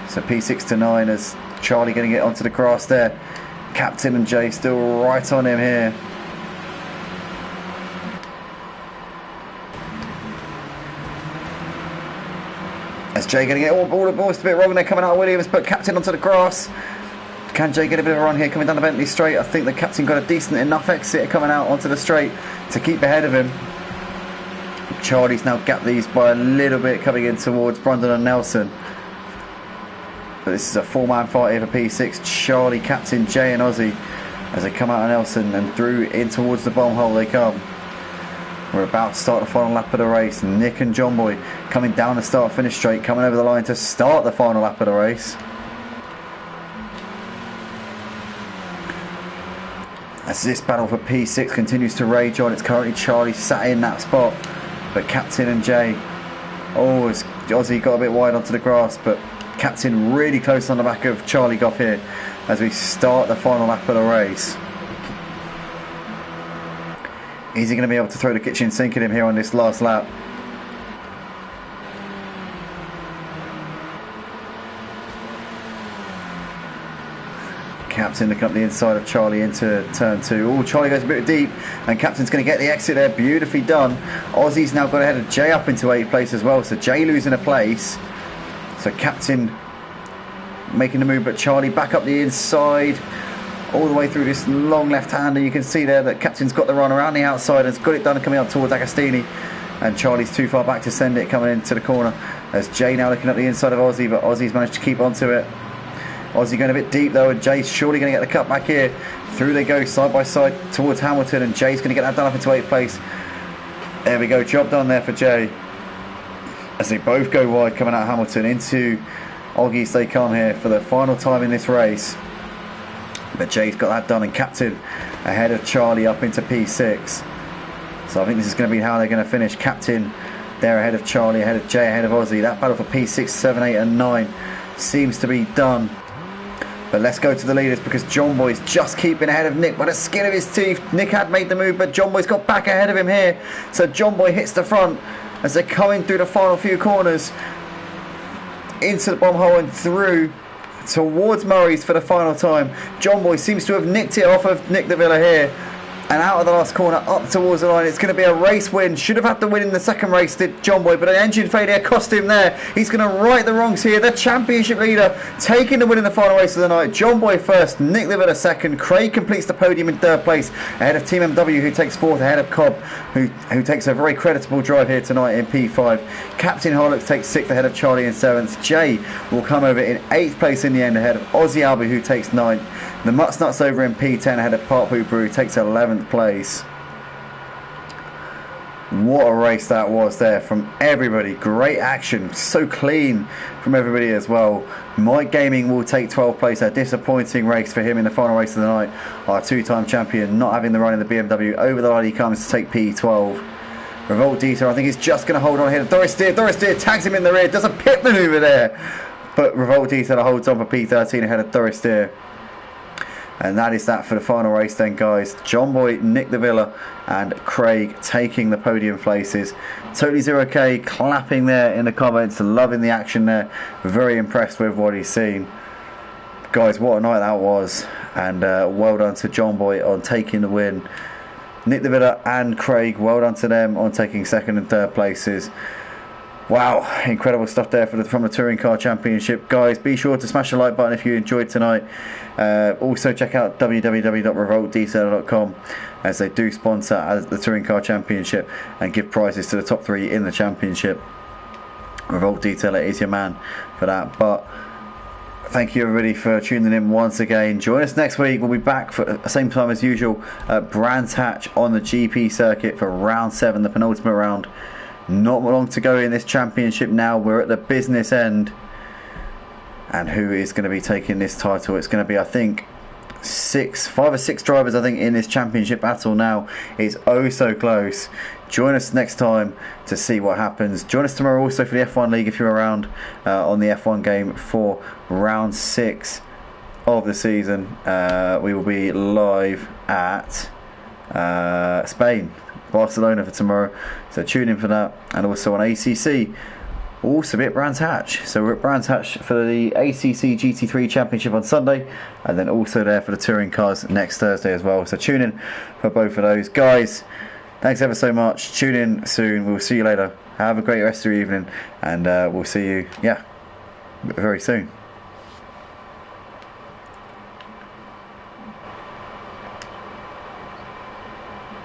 So P6 to 9 as Charlie going to get onto the grass there. Captain and Jay still right on him here. As Jay going to get all the boys a bit wrong, they're coming out of Williams, but Captain onto the grass. Can Jay get a bit of a run here coming down the Bentley straight? I think the Captain got a decent enough exit coming out onto the straight to keep ahead of him. Charlie's now gapped these by a little bit coming in towards Brandon and Nelson. But this is a 4-man fight here for P6. Charlie, Captain, Jay and Ozzy as they come out of Nelson and through in towards the bomb hole they come. We're about to start the final lap of the race. Nick and John Boy coming down the start finish straight, coming over the line to start the final lap of the race. As this battle for P6 continues to rage on, it's currently Charlie sat in that spot, but Captain and Jay, oh, as Ozzy got a bit wide onto the grass, but Captain really close on the back of Charlie Goff here as we start the final lap of the race. Is he going to be able to throw the kitchen sink at him here on this last lap? Captain looking up the inside of Charlie into turn 2. Oh, Charlie goes a bit deep and Captain's going to get the exit there. Beautifully done. Ozzy's now got ahead of Jay up into 8th place as well. So Jay losing a place. So Captain making the move, but Charlie back up the inside. All the way through this long left hander. You can see there that Captain's got the run around the outside and has got it done coming up towards Agostini, and Charlie's too far back to send it coming into the corner as Jay now looking up the inside of Ozzy, but Ozzy's managed to keep onto it. Ozzy going a bit deep though, and Jay's surely going to get the cut back here. Through they go side by side towards Hamilton, and Jay's going to get that done up into 8th place. There we go, job done there for Jay as they both go wide coming out of Hamilton. Into Oggies they come here for the final time in this race. But Jay's got that done, and Captain ahead of Charlie up into P6. So I think this is going to be how they're going to finish. Captain there ahead of Charlie, ahead of Jay, ahead of Ozzy. That battle for P6, 7, 8 and 9 seems to be done. But let's go to the leaders because John Boy's just keeping ahead of Nick by the skin of his teeth. Nick had made the move, but John Boy's got back ahead of him here. So John Boy hits the front as they're coming through the final few corners into the bomb hole and through towards Murray's for the final time. John Boy seems to have nicked it off of Nick de Villa here and out of the last corner up towards the line. It's going to be a race win. Should have had the win in the second race, did John Boy, but an engine failure cost him there. He's going to right the wrongs here. The championship leader taking the win in the final race of the night. John Boy first, Nick de Villa second. Craig completes the podium in 3rd place ahead of Team MW, who takes 4th, ahead of Cobb, who takes a very creditable drive here tonight in P5. Captain Horlocks takes 6th ahead of Charlie in 7th. Jay will come over in 8th place in the end ahead of Ozzy Albi, who takes 9th. The Mutts Nuts over in P10 ahead of Park Hooper, who takes 11th place. What a race that was there from everybody. Great action, so clean from everybody as well. Mike Gaming will take 12th place. A disappointing race for him in the final race of the night. Our 2-time champion not having the run in the BMW. Over the line he comes to take P12. Revolt Dieter I think he's just going to hold on here. Doris Deer tags him in the rear, does a pit manoeuvre there. But Revolt Dieter holds on for P13 ahead of Doris Deer. And that is that for the final race then, guys. John Boy, Nick de Villa and Craig taking the podium places. Totally 0K clapping there in the comments, loving the action there. Very impressed with what he's seen. Guys, what a night that was. And well done to John Boy on taking the win. Nick de Villa and Craig, well done to them on taking 2nd and 3rd places. Wow, incredible stuff there from the Touring Car Championship. Guys, be sure to smash the like button if you enjoyed tonight. Also check out www.revoltdetail.com as they do sponsor the Touring Car Championship and give prizes to the top 3 in the championship. Revolt Detailer is your man for that. But thank you everybody for tuning in once again. Join us next week. We'll be back for the same time as usual at Brands Hatch on the GP circuit for round 7, the penultimate round. Not long to go in this championship now. We're at the business end. And who is going to be taking this title? It's going to be, I think, 5 or 6 drivers, I think, in this championship battle now. It's oh so close. Join us next time to see what happens. Join us tomorrow also for the F1 League if you're around on the F1 game for round 6 of the season. We will be live at Spain, Barcelona for tomorrow. So tune in for that. And also on ACC. Also be at Brands Hatch. So we're at Brands Hatch for the ACC GT3 Championship on Sunday, and then also there for the touring cars next Thursday as well. So tune in for both of those. Guys, thanks ever so much. Tune in soon. We'll see you later. Have a great rest of your evening, and we'll see you, very soon.